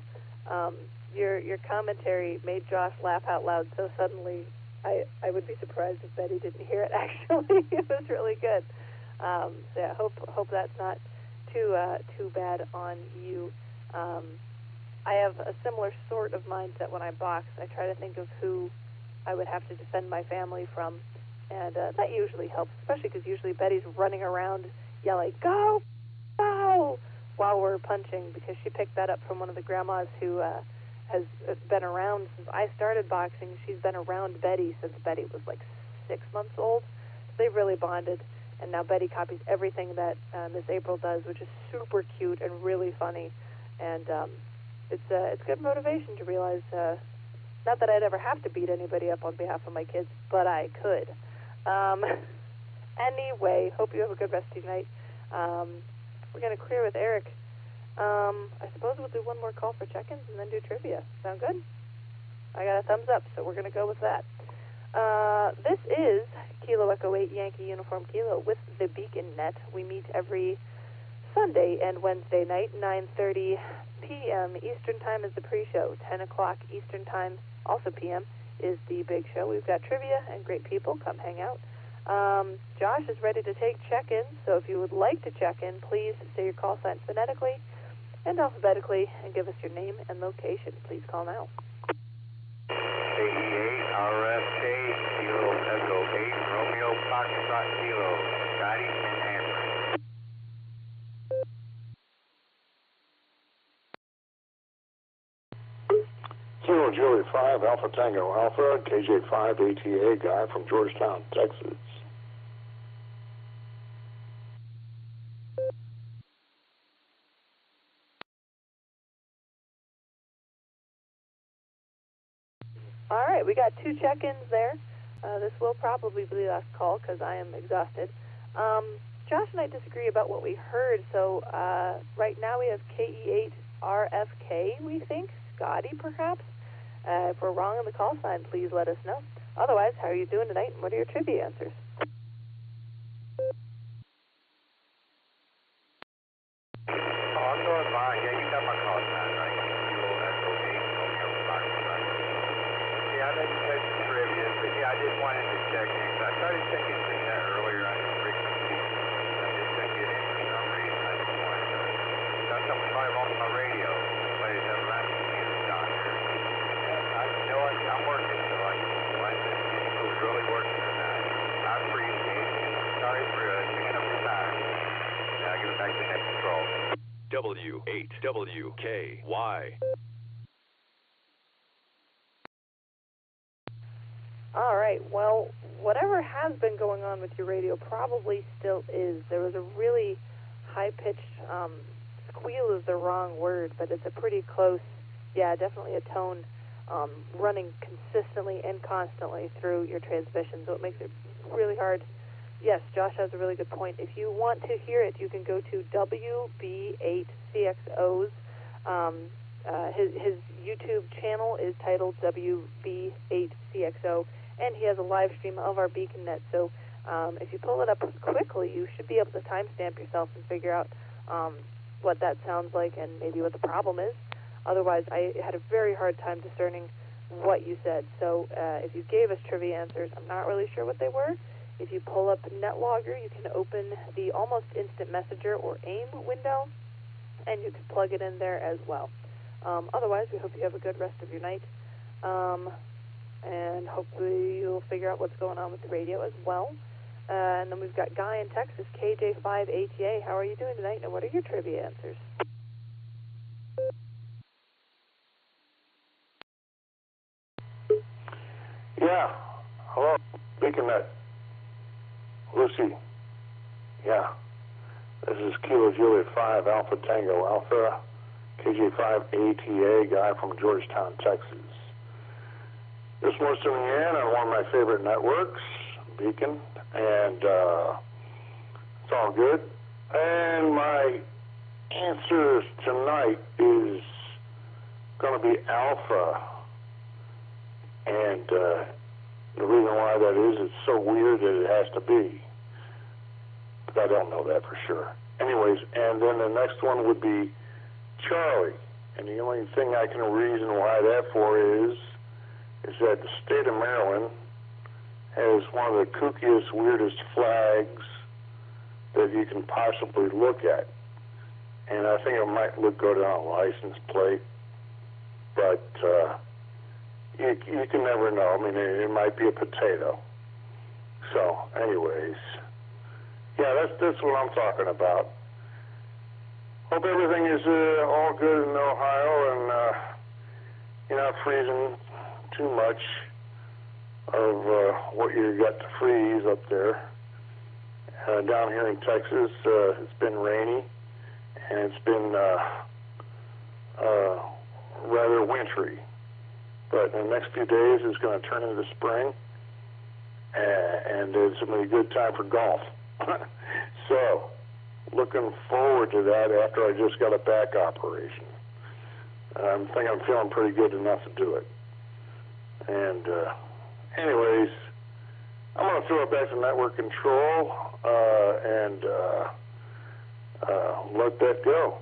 Your commentary made Josh laugh out loud so suddenly. I would be surprised if Betty didn't hear it. Actually, it was really good. So yeah, hope that's not too bad on you. I have a similar sort of mindset when I box. I try to think of who I would have to defend my family from, and that usually helps, especially because usually Betty's running around yelling, "Go! Go!" while we're punching, because she picked that up from one of the grandmas who has been around since I started boxing. She's been around Betty since Betty was like 6 months old. So they've really bonded, and now Betty copies everything that Miss April does, which is super cute and really funny. And it's good motivation to realize, not that I'd ever have to beat anybody up on behalf of my kids, but I could. Anyway, hope you have a good rest of your night. We're going to clear with Eric. I suppose we'll do one more call for check-ins and then do trivia. Sound good? I got a thumbs up, so we're going to go with that. This is Kilo Echo 8 Yankee Uniform Kilo with the Beacon Net. We meet every Sunday and Wednesday night, 9:30 p.m. Eastern Time is the pre-show. 10 o'clock Eastern Time, also p.m., is the big show. We've got trivia and great people. Come hang out. Josh is ready to take check-ins, so if you would like to check in, please say your call sign phonetically and alphabetically and give us your name and location. Please call now. 88 RFK, Kilo Echo 8, Romeo Foxtrot Kilo, Scotty and Amber. Kilo Julie 5, Alpha Tango Alpha, KJ5 ATA guy from Georgetown, Texas. All right, we got 2 check-ins there. This will probably be the last call because I am exhausted. Josh and I disagree about what we heard, so right now we have KE8RFK, we think. Scotty, perhaps? If we're wrong on the call sign, please let us know. Otherwise, how are you doing tonight, and what are your trivia answers? Oh, I'm doing fine. Yeah, you got my call sign, right? Kilo Echo 8, Romeo Foxtrot. Yeah, I know you said some trivia, but yeah, I just wanted to check in. I started checking the net earlier on your frequency. I just couldn't get in for some reason. I just wanted to... Done something probably wrong with my radio. Somebody's ever asked me to get it down here. I'm working, so I wanted to see if it was really working or not. I appreciate it. Sorry for taking up your time. Now I'll give it back to net control. W8WKY. All right, well, whatever has been going on with your radio probably still is. There was a really high-pitched, squeal is the wrong word, but it's a pretty close, yeah, definitely a tone running consistently and constantly through your transmission, so it makes it really hard. Yes, Josh has a really good point. If you want to hear it, you can go to WB8CXO's. His YouTube channel is titled WB8CXO, and he has a live stream of our Beacon Net. So if you pull it up quickly, you should be able to timestamp yourself and figure out what that sounds like and maybe what the problem is. Otherwise, I had a very hard time discerning what you said. So if you gave us trivia answers, I'm not really sure what they were. If you pull up NetLogger, you can open the Almost Instant Messenger or AIM window, and you can plug it in there as well. Otherwise, we hope you have a good rest of your night, and hopefully you'll figure out what's going on with the radio as well. And then we've got Guy in Texas, KJ5ATA. How are you doing tonight, and what are your trivia answers? Yeah. Hello. Beacon Net. Lucy. Yeah. This is Kilo Juliet 5 Alpha Tango Alpha, KJ5 ATA guy from Georgetown, Texas. Just listening in on one of my favorite networks, Beacon, and it's all good. And my answer tonight is going to be Alpha. And the reason why that is, it's so weird that it has to be. But I don't know that for sure. Anyways, and then the next one would be Charlie. And the only thing I can reason why that for is that the state of Maryland has one of the kookiest, weirdest flags that you can possibly look at. And I think it might look good on a license plate, but you can never know. I mean, it might be a potato. So, anyways, yeah, that's what I'm talking about. Hope everything is all good in Ohio and you're not freezing too much of what you got to freeze up there. Down here in Texas, it's been rainy and it's been rather wintry. But in the next few days, it's going to turn into spring, and it's going to be a good time for golf. So, looking forward to that after I just got a back operation. I think I'm feeling pretty good enough to do it. And anyways, I'm going to throw it back to network control and let that go.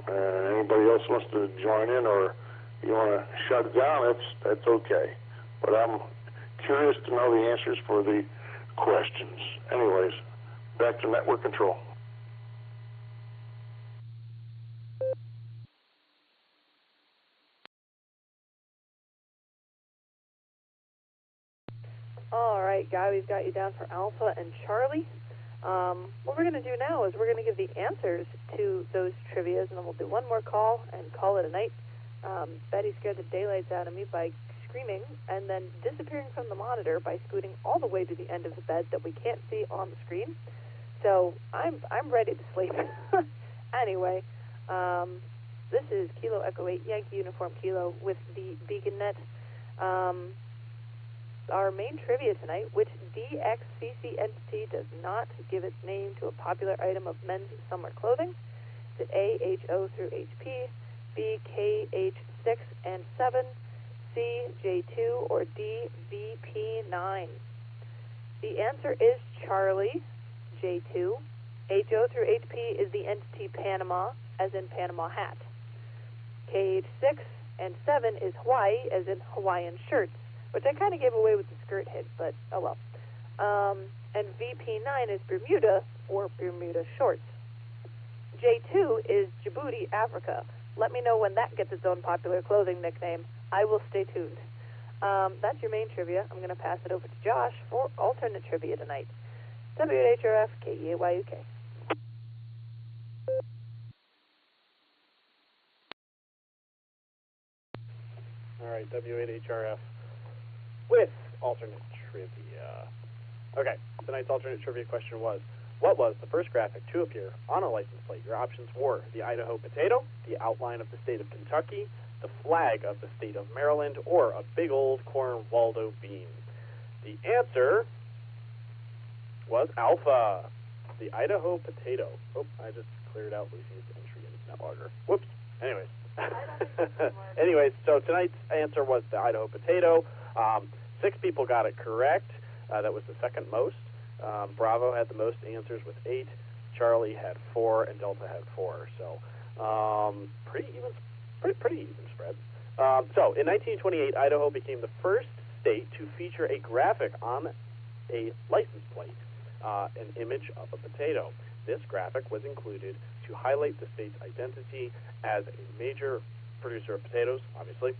And anybody else wants to join in or you want to shut it down, that's okay. But I'm curious to know the answers for the questions. Anyways, back to network control. All right, Guy, we've got you down for Alpha and Charlie. What we're going to do now is we're going to give the answers to those trivias, and then we'll do one more call and call it a night. Betty scared the daylights out of me by screaming and then disappearing from the monitor by scooting all the way to the end of the bed that we can't see on the screen. So I'm ready to sleep. Anyway, this is Kilo Echo 8 Yankee Uniform Kilo with the BeaconNet. Our main trivia tonight, which DXCC entity does not give its name to a popular item of men's summer clothing? Is it A, HO through HP, B, KH6 and 7, C, J2, or D, VP9? The answer is Charlie, J2. HO through HP is the entity Panama, as in Panama hat. KH6 and 7 is Hawaii, as in Hawaiian shirts, which I kind of gave away with the skirt hit, but oh well. And VP9 is Bermuda, or Bermuda shorts. J2 is Djibouti, Africa. Let me know when that gets its own popular clothing nickname. I will stay tuned. That's your main trivia. I'm going to pass it over to Josh for alternate trivia tonight. WHRF KEAYUK. All right, W8HRF with alternate trivia. Okay, tonight's alternate trivia question was, what was the first graphic to appear on a license plate? Your options were the Idaho potato, the outline of the state of Kentucky, the flag of the state of Maryland, or a big old corn Waldo bean. The answer was Alpha, the Idaho potato. Oh, I just cleared out Lucy's entry in NetLogger. Whoops. Anyways, so tonight's answer was the Idaho potato. 6 people got it correct. That was the second most. Bravo had the most answers with 8. Charlie had 4, and Delta had 4. So pretty even spread. So in 1928, Idaho became the first state to feature a graphic on a license plate, an image of a potato. This graphic was included to highlight the state's identity as a major producer of potatoes, obviously,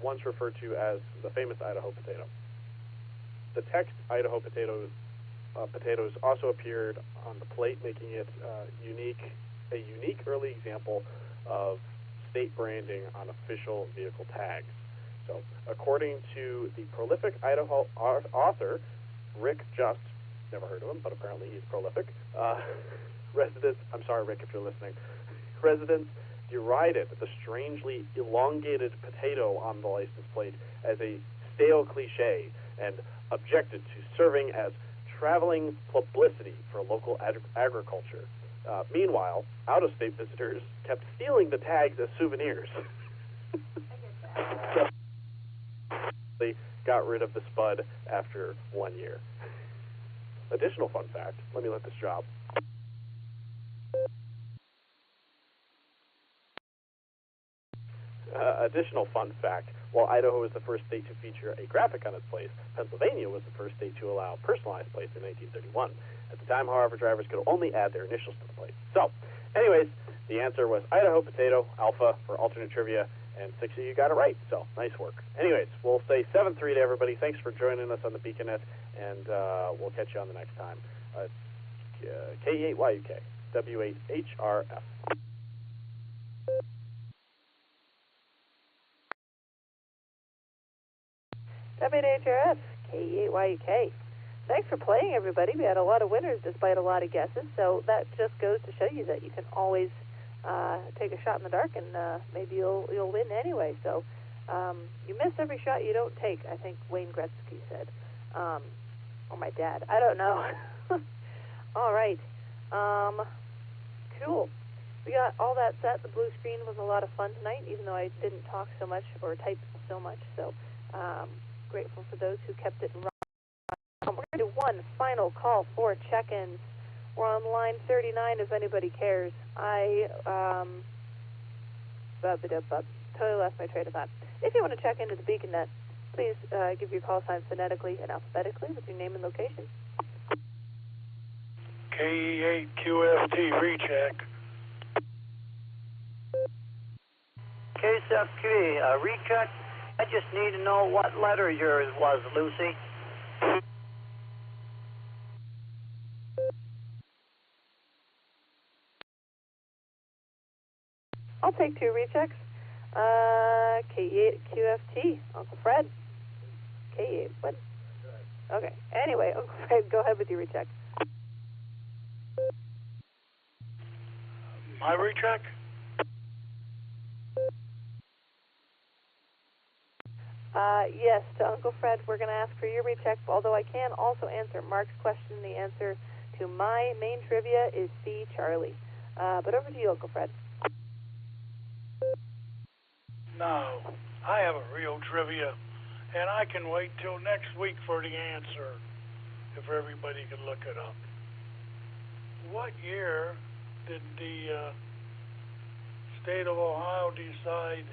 once referred to as the famous Idaho potato. The text Idaho potatoes also appeared on the plate, making it a unique early example of state branding on official vehicle tags. So, according to the prolific Idaho author, Rick Just, never heard of him, but apparently he's prolific, I'm sorry, Rick, if you're listening, residents derided the strangely elongated potato on the license plate as a stale cliche and objected to serving as traveling publicity for local agriculture. Meanwhile, out-of-state visitors kept stealing the tags as souvenirs. They got rid of the spud after 1 year. Additional fun fact, let me let this drop. Additional fun fact, while Idaho was the first state to feature a graphic on its plates, Pennsylvania was the first state to allow personalized plates in 1931. At the time, however, drivers could only add their initials to the plate. So, anyways, the answer was Idaho potato, Alpha for alternate trivia, and 6 of you got it right, so nice work. Anyways, we'll say 7-3 to everybody. Thanks for joining us on the BeaconNet, and we'll catch you on the next time. K8YUK. W8HRF. W8HRF, K8YUK. Thanks for playing, everybody. We had a lot of winners despite a lot of guesses, so that just goes to show you that you can always take a shot in the dark, and maybe you'll win anyway. So you miss every shot you don't take, I think Wayne Gretzky said. Or my dad. I don't know. All right. Cool. We got all that set. The blue screen was a lot of fun tonight, even though I didn't talk so much or type so much. So grateful for those who kept it running. We're going to do one final call for check-ins. We're on line 39 if anybody cares. I totally lost my train of thought. If you want to check into the BeaconNet, please give your call sign phonetically and alphabetically with your name and location. KE8QFT recheck. KSFQ, recheck. I just need to know what letter yours was, Lucy. I'll take 2 rechecks. K8QFT, Uncle Fred. K8, what? Okay, anyway, Uncle Fred, go ahead with your recheck. My recheck? Yes, to Uncle Fred, we're going to ask for your recheck, although I can also answer Mark's question. The answer to my main trivia is C, Charlie. But over to you, Uncle Fred. No, I have a real trivia, and I can wait till next week for the answer, if everybody can look it up. What year did the state of Ohio decide,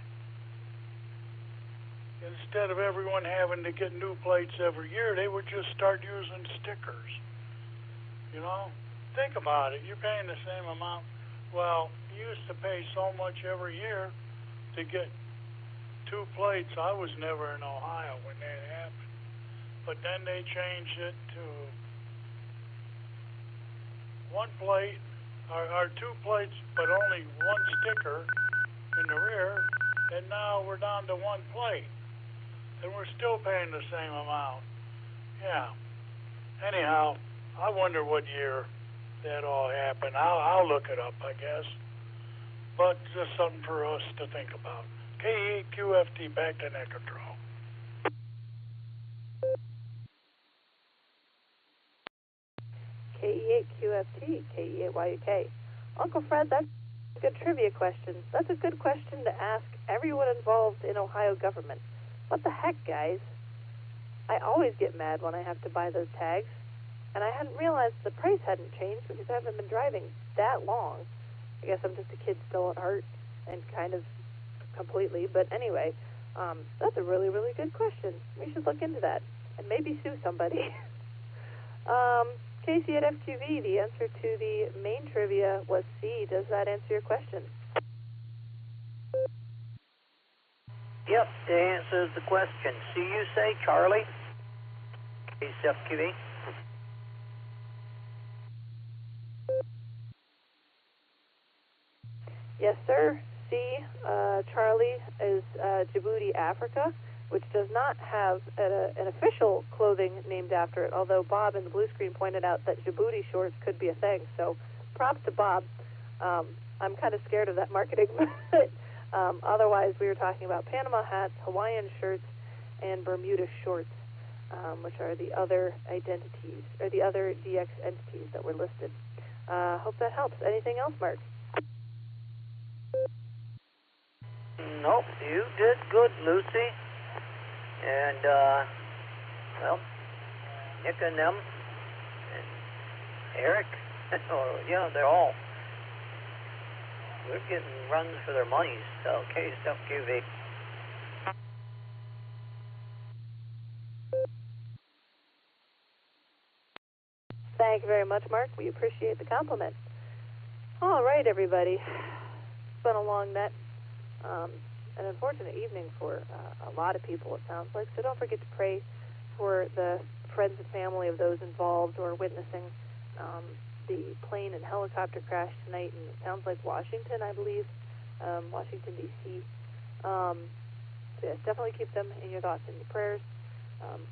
instead of everyone having to get new plates every year, they would just start using stickers? You know, think about it. You're paying the same amount. Well, you used to pay so much every year to get 2 plates. I was never in Ohio when that happened. But then they changed it to 1 plate, or 2 plates, but only 1 sticker in the rear, and now we're down to 1 plate. And we're still paying the same amount. Yeah. Anyhow, I wonder what year that all happened. I'll look it up, I guess. But just something for us to think about. KE8QFT, back to net control. KE8QFT, KE8YUK. Uncle Fred, that's a good trivia question. That's a good question to ask everyone involved in Ohio government. What the heck, guys? I always get mad when I have to buy those tags, and I hadn't realized the price hadn't changed because I haven't been driving that long. I guess I'm just a kid still at heart, and kind of completely, but anyway, that's a really, really good question. We should look into that, and maybe sue somebody. Casey at FQV, the answer to the main trivia was C. Does that answer your question? Yep, that answers the question. C, you say, Charlie? KSFQV. Yes, sir. C, Charlie is Djibouti, Africa, which does not have an official clothing named after it, although Bob in the blue screen pointed out that Djibouti shorts could be a thing. So props to Bob. I'm kind of scared of that marketing, but otherwise we were talking about Panama hats, Hawaiian shirts, and Bermuda shorts, which are the other identities, or the other DX entities that were listed. Hope that helps. Anything else, Mark? Nope, you did good, Lucy. And, well, Nick and them, and Eric, yeah, they're all, we're getting runs for their monies, so KSFQV. Thank you very much, Mark. We appreciate the compliment. All right, everybody. It's been a long net. An unfortunate evening for a lot of people, it sounds like. So don't forget to pray for the friends and family of those involved or witnessing the plane and helicopter crash tonight, and it sounds like Washington, I believe, Washington, D.C. So yes, definitely keep them in your thoughts and your prayers.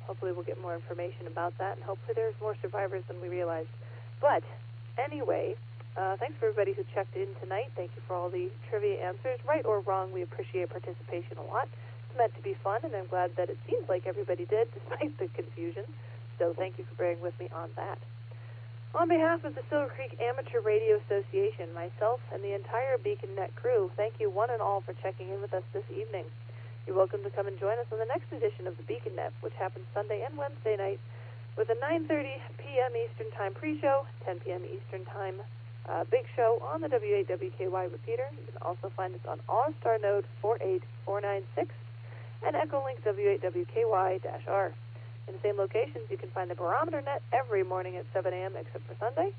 Hopefully we'll get more information about that, and hopefully there's more survivors than we realized. But anyway, thanks for everybody who checked in tonight. Thank you for all the trivia answers. Right or wrong, we appreciate participation a lot. It's meant to be fun, and I'm glad that it seems like everybody did, despite the confusion. So thank you for bearing with me on that. On behalf of the Silvercreek Amateur Radio Association, myself, and the entire BeaconNet crew, thank you one and all for checking in with us this evening. You're welcome to come and join us on the next edition of the BeaconNet, which happens Sunday and Wednesday night, with a 9:30 p.m. Eastern Time pre-show, 10 p.m. Eastern Time big show on the W8WKY repeater. You can also find us on Allstar Node 48496 and Echolink W8WKY-R. In the same locations, you can find the Barometer Net every morning at 7 a.m. except for Sunday.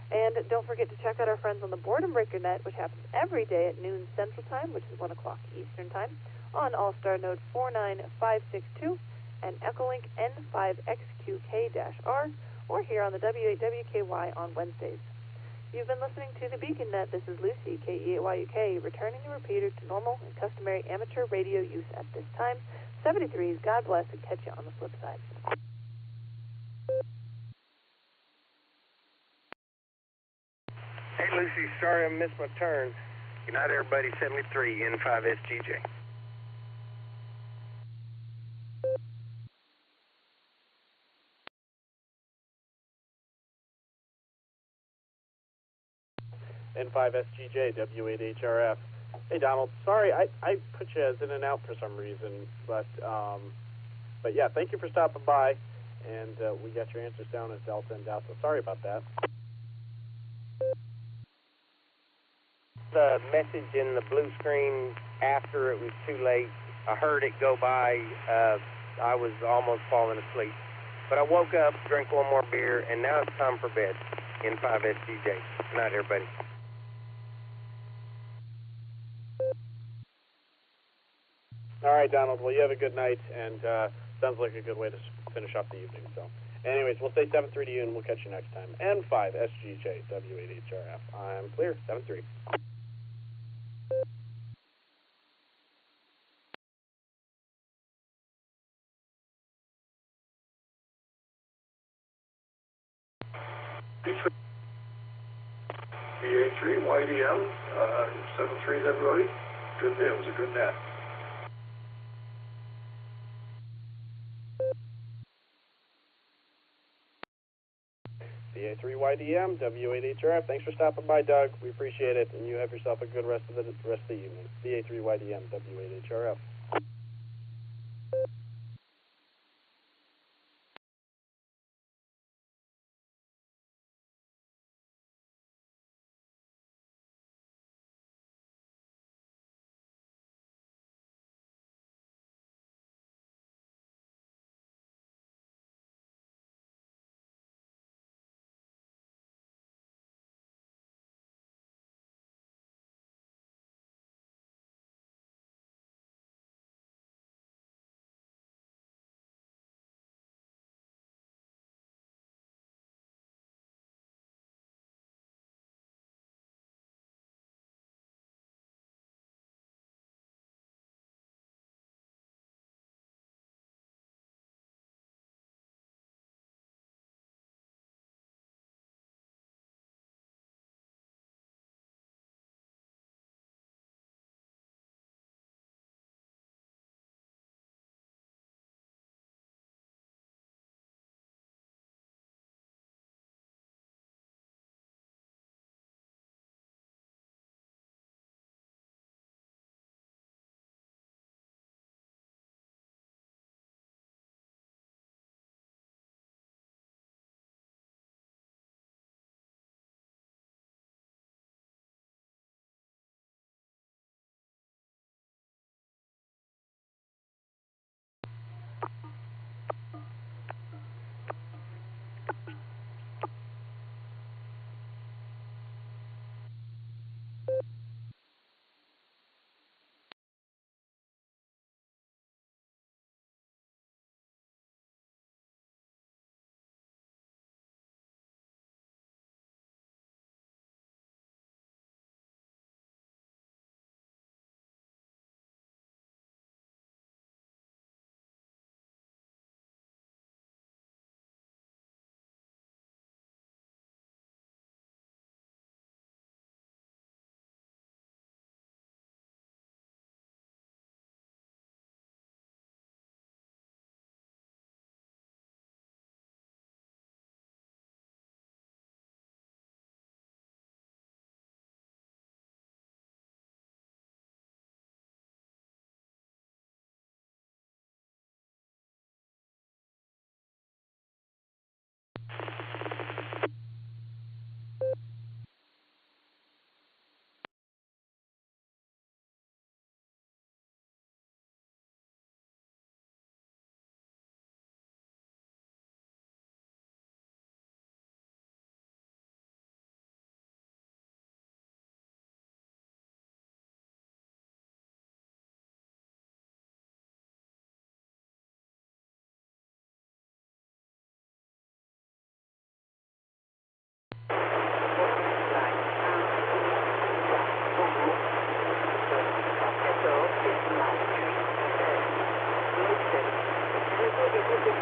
And don't forget to check out our friends on the Boredom Breaker Net, which happens every day at noon Central Time, which is 1 o'clock Eastern Time, on Allstar Node 49562 and Echolink N5XQK-R, or here on the W8WKY on Wednesdays. You've been listening to the BeaconNet. This is Lucy, KE8YUK, returning the repeater to normal and customary amateur radio use at this time. 73s, God bless, and catch you on the flip side. Hey, Lucy, sorry I missed my turn. Good night, everybody. 73, N5SGJ. N5SGJ, W8HRF. Hey, Donald. Sorry, I put you as in and out for some reason, but yeah, thank you for stopping by, and we got your answers down as Delta and Delta. Sorry about that. The message in the blue screen after it was too late. I heard it go by. I was almost falling asleep. But I woke up, drank one more beer, and now it's time for bed. N5SGJ. Good night, everybody. All right, Donald. Well, you have a good night, and sounds like a good way to finish off the evening. So, anyways, we'll say 7-3 to you, and we'll catch you next time. N5SGJ, W8HRF. I'm clear. 7-3. BA3YDM, 7-3, everybody. Good day. It was a good nap. BA3YDM, W8HRF. Thanks for stopping by, Doug. We appreciate it, and you have yourself a good rest of the evening. BA3YDM, W8HRF.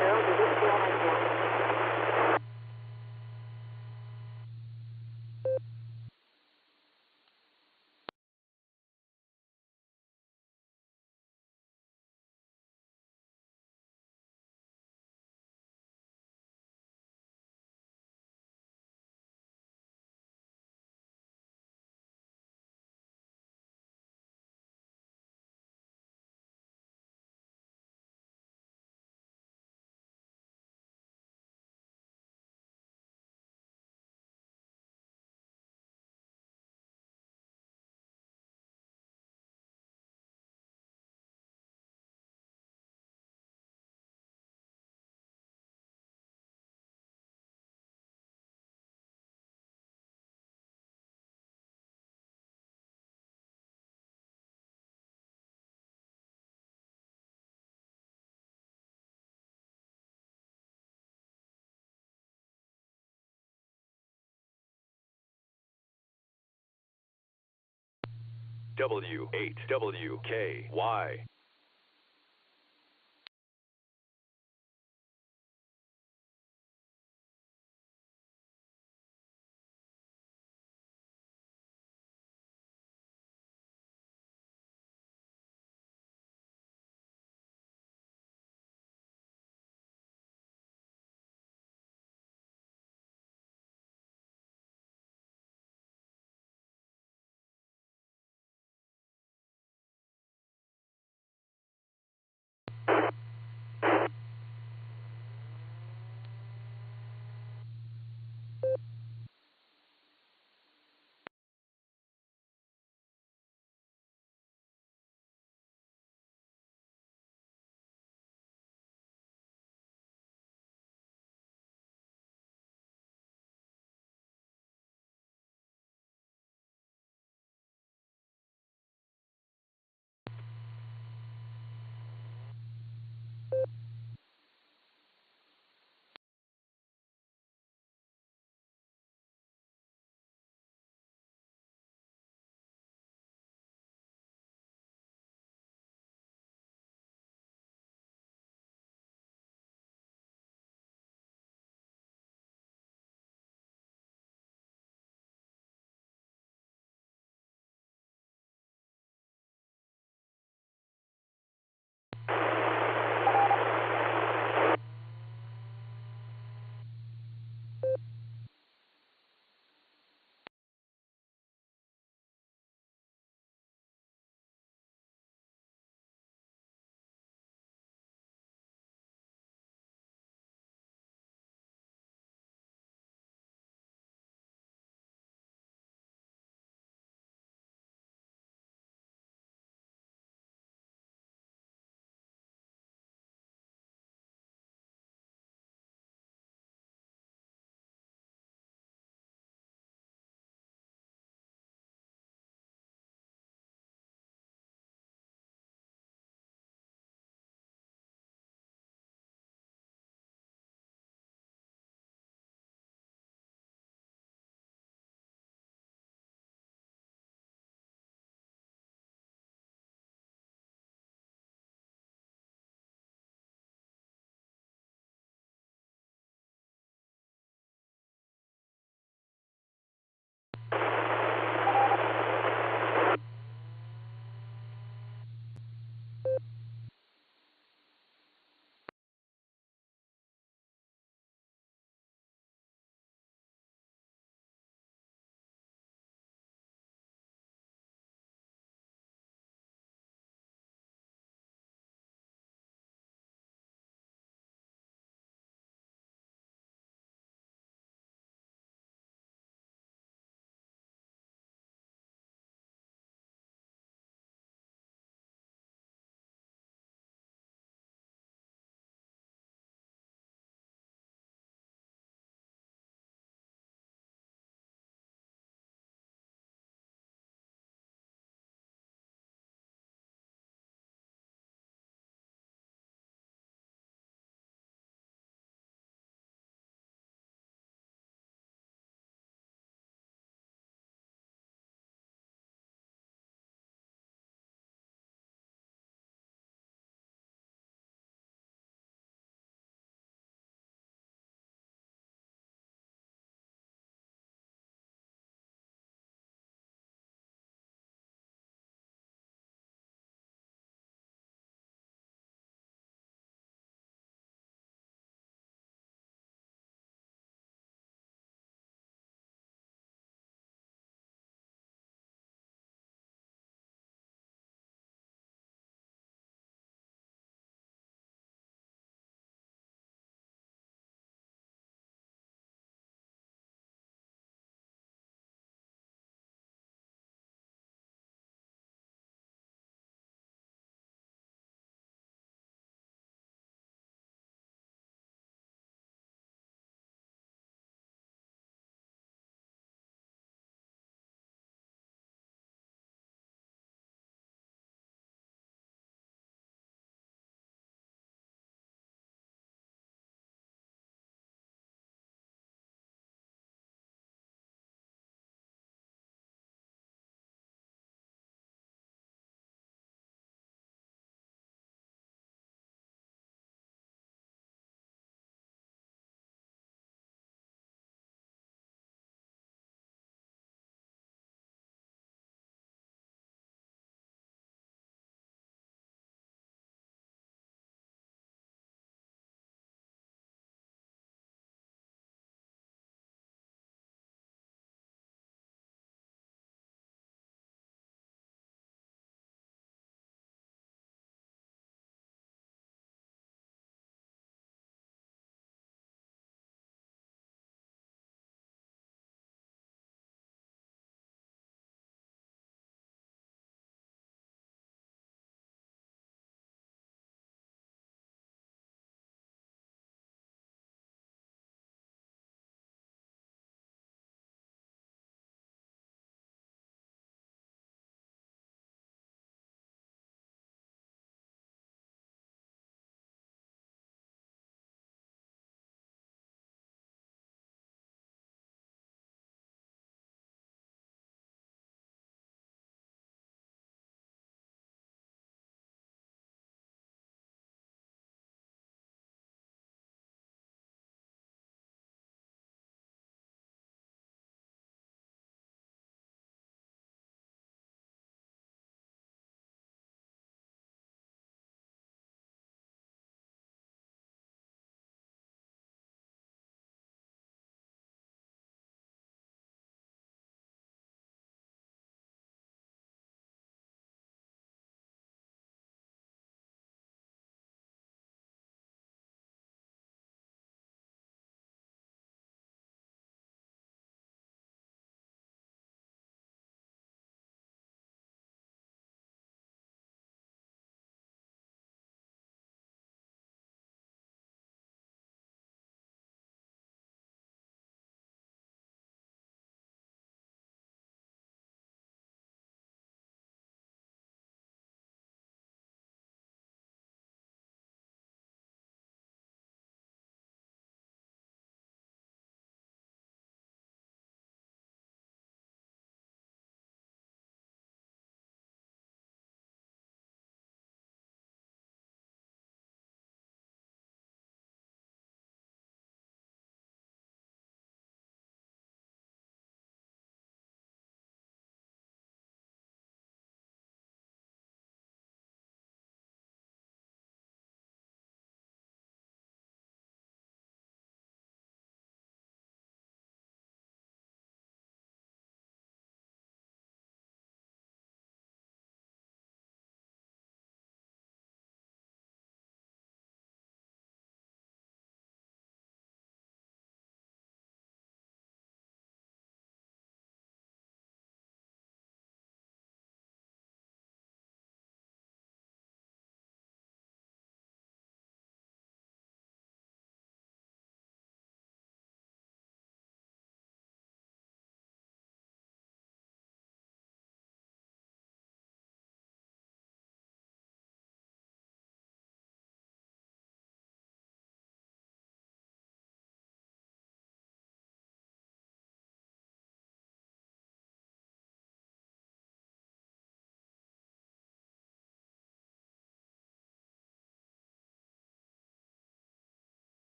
Harold, does this feel like that? W8WKY.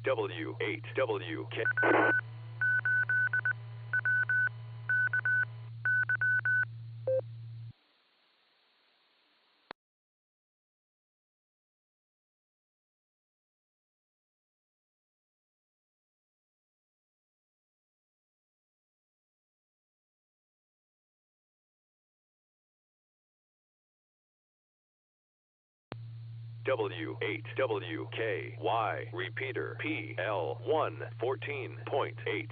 W8WK. W8WKY, repeater PL114.8.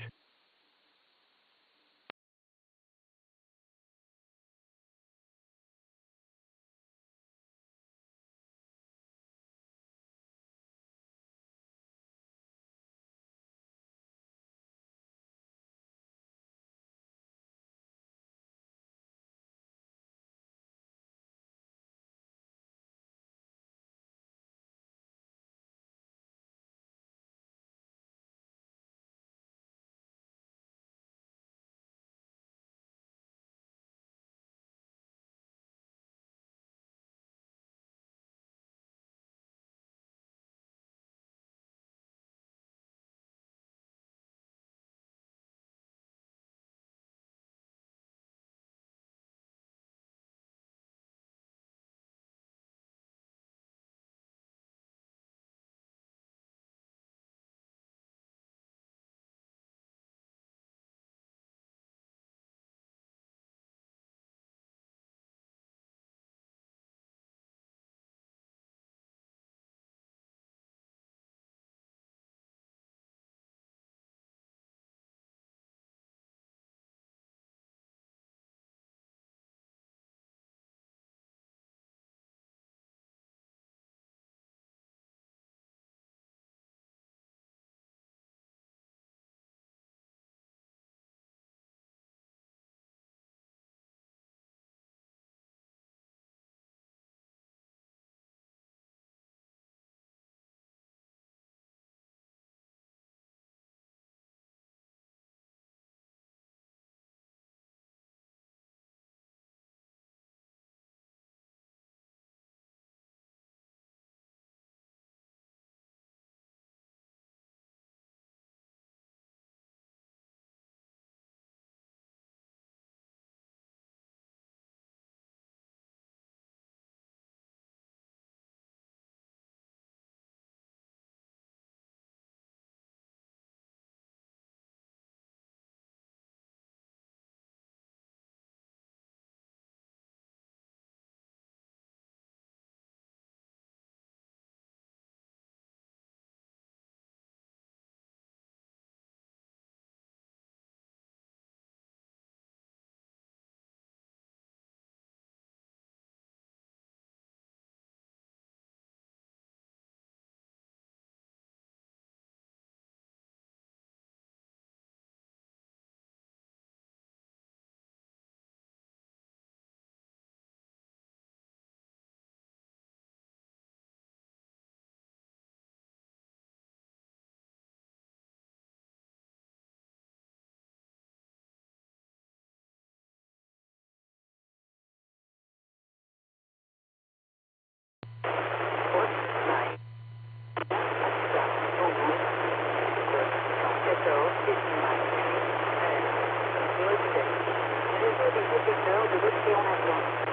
Everybody,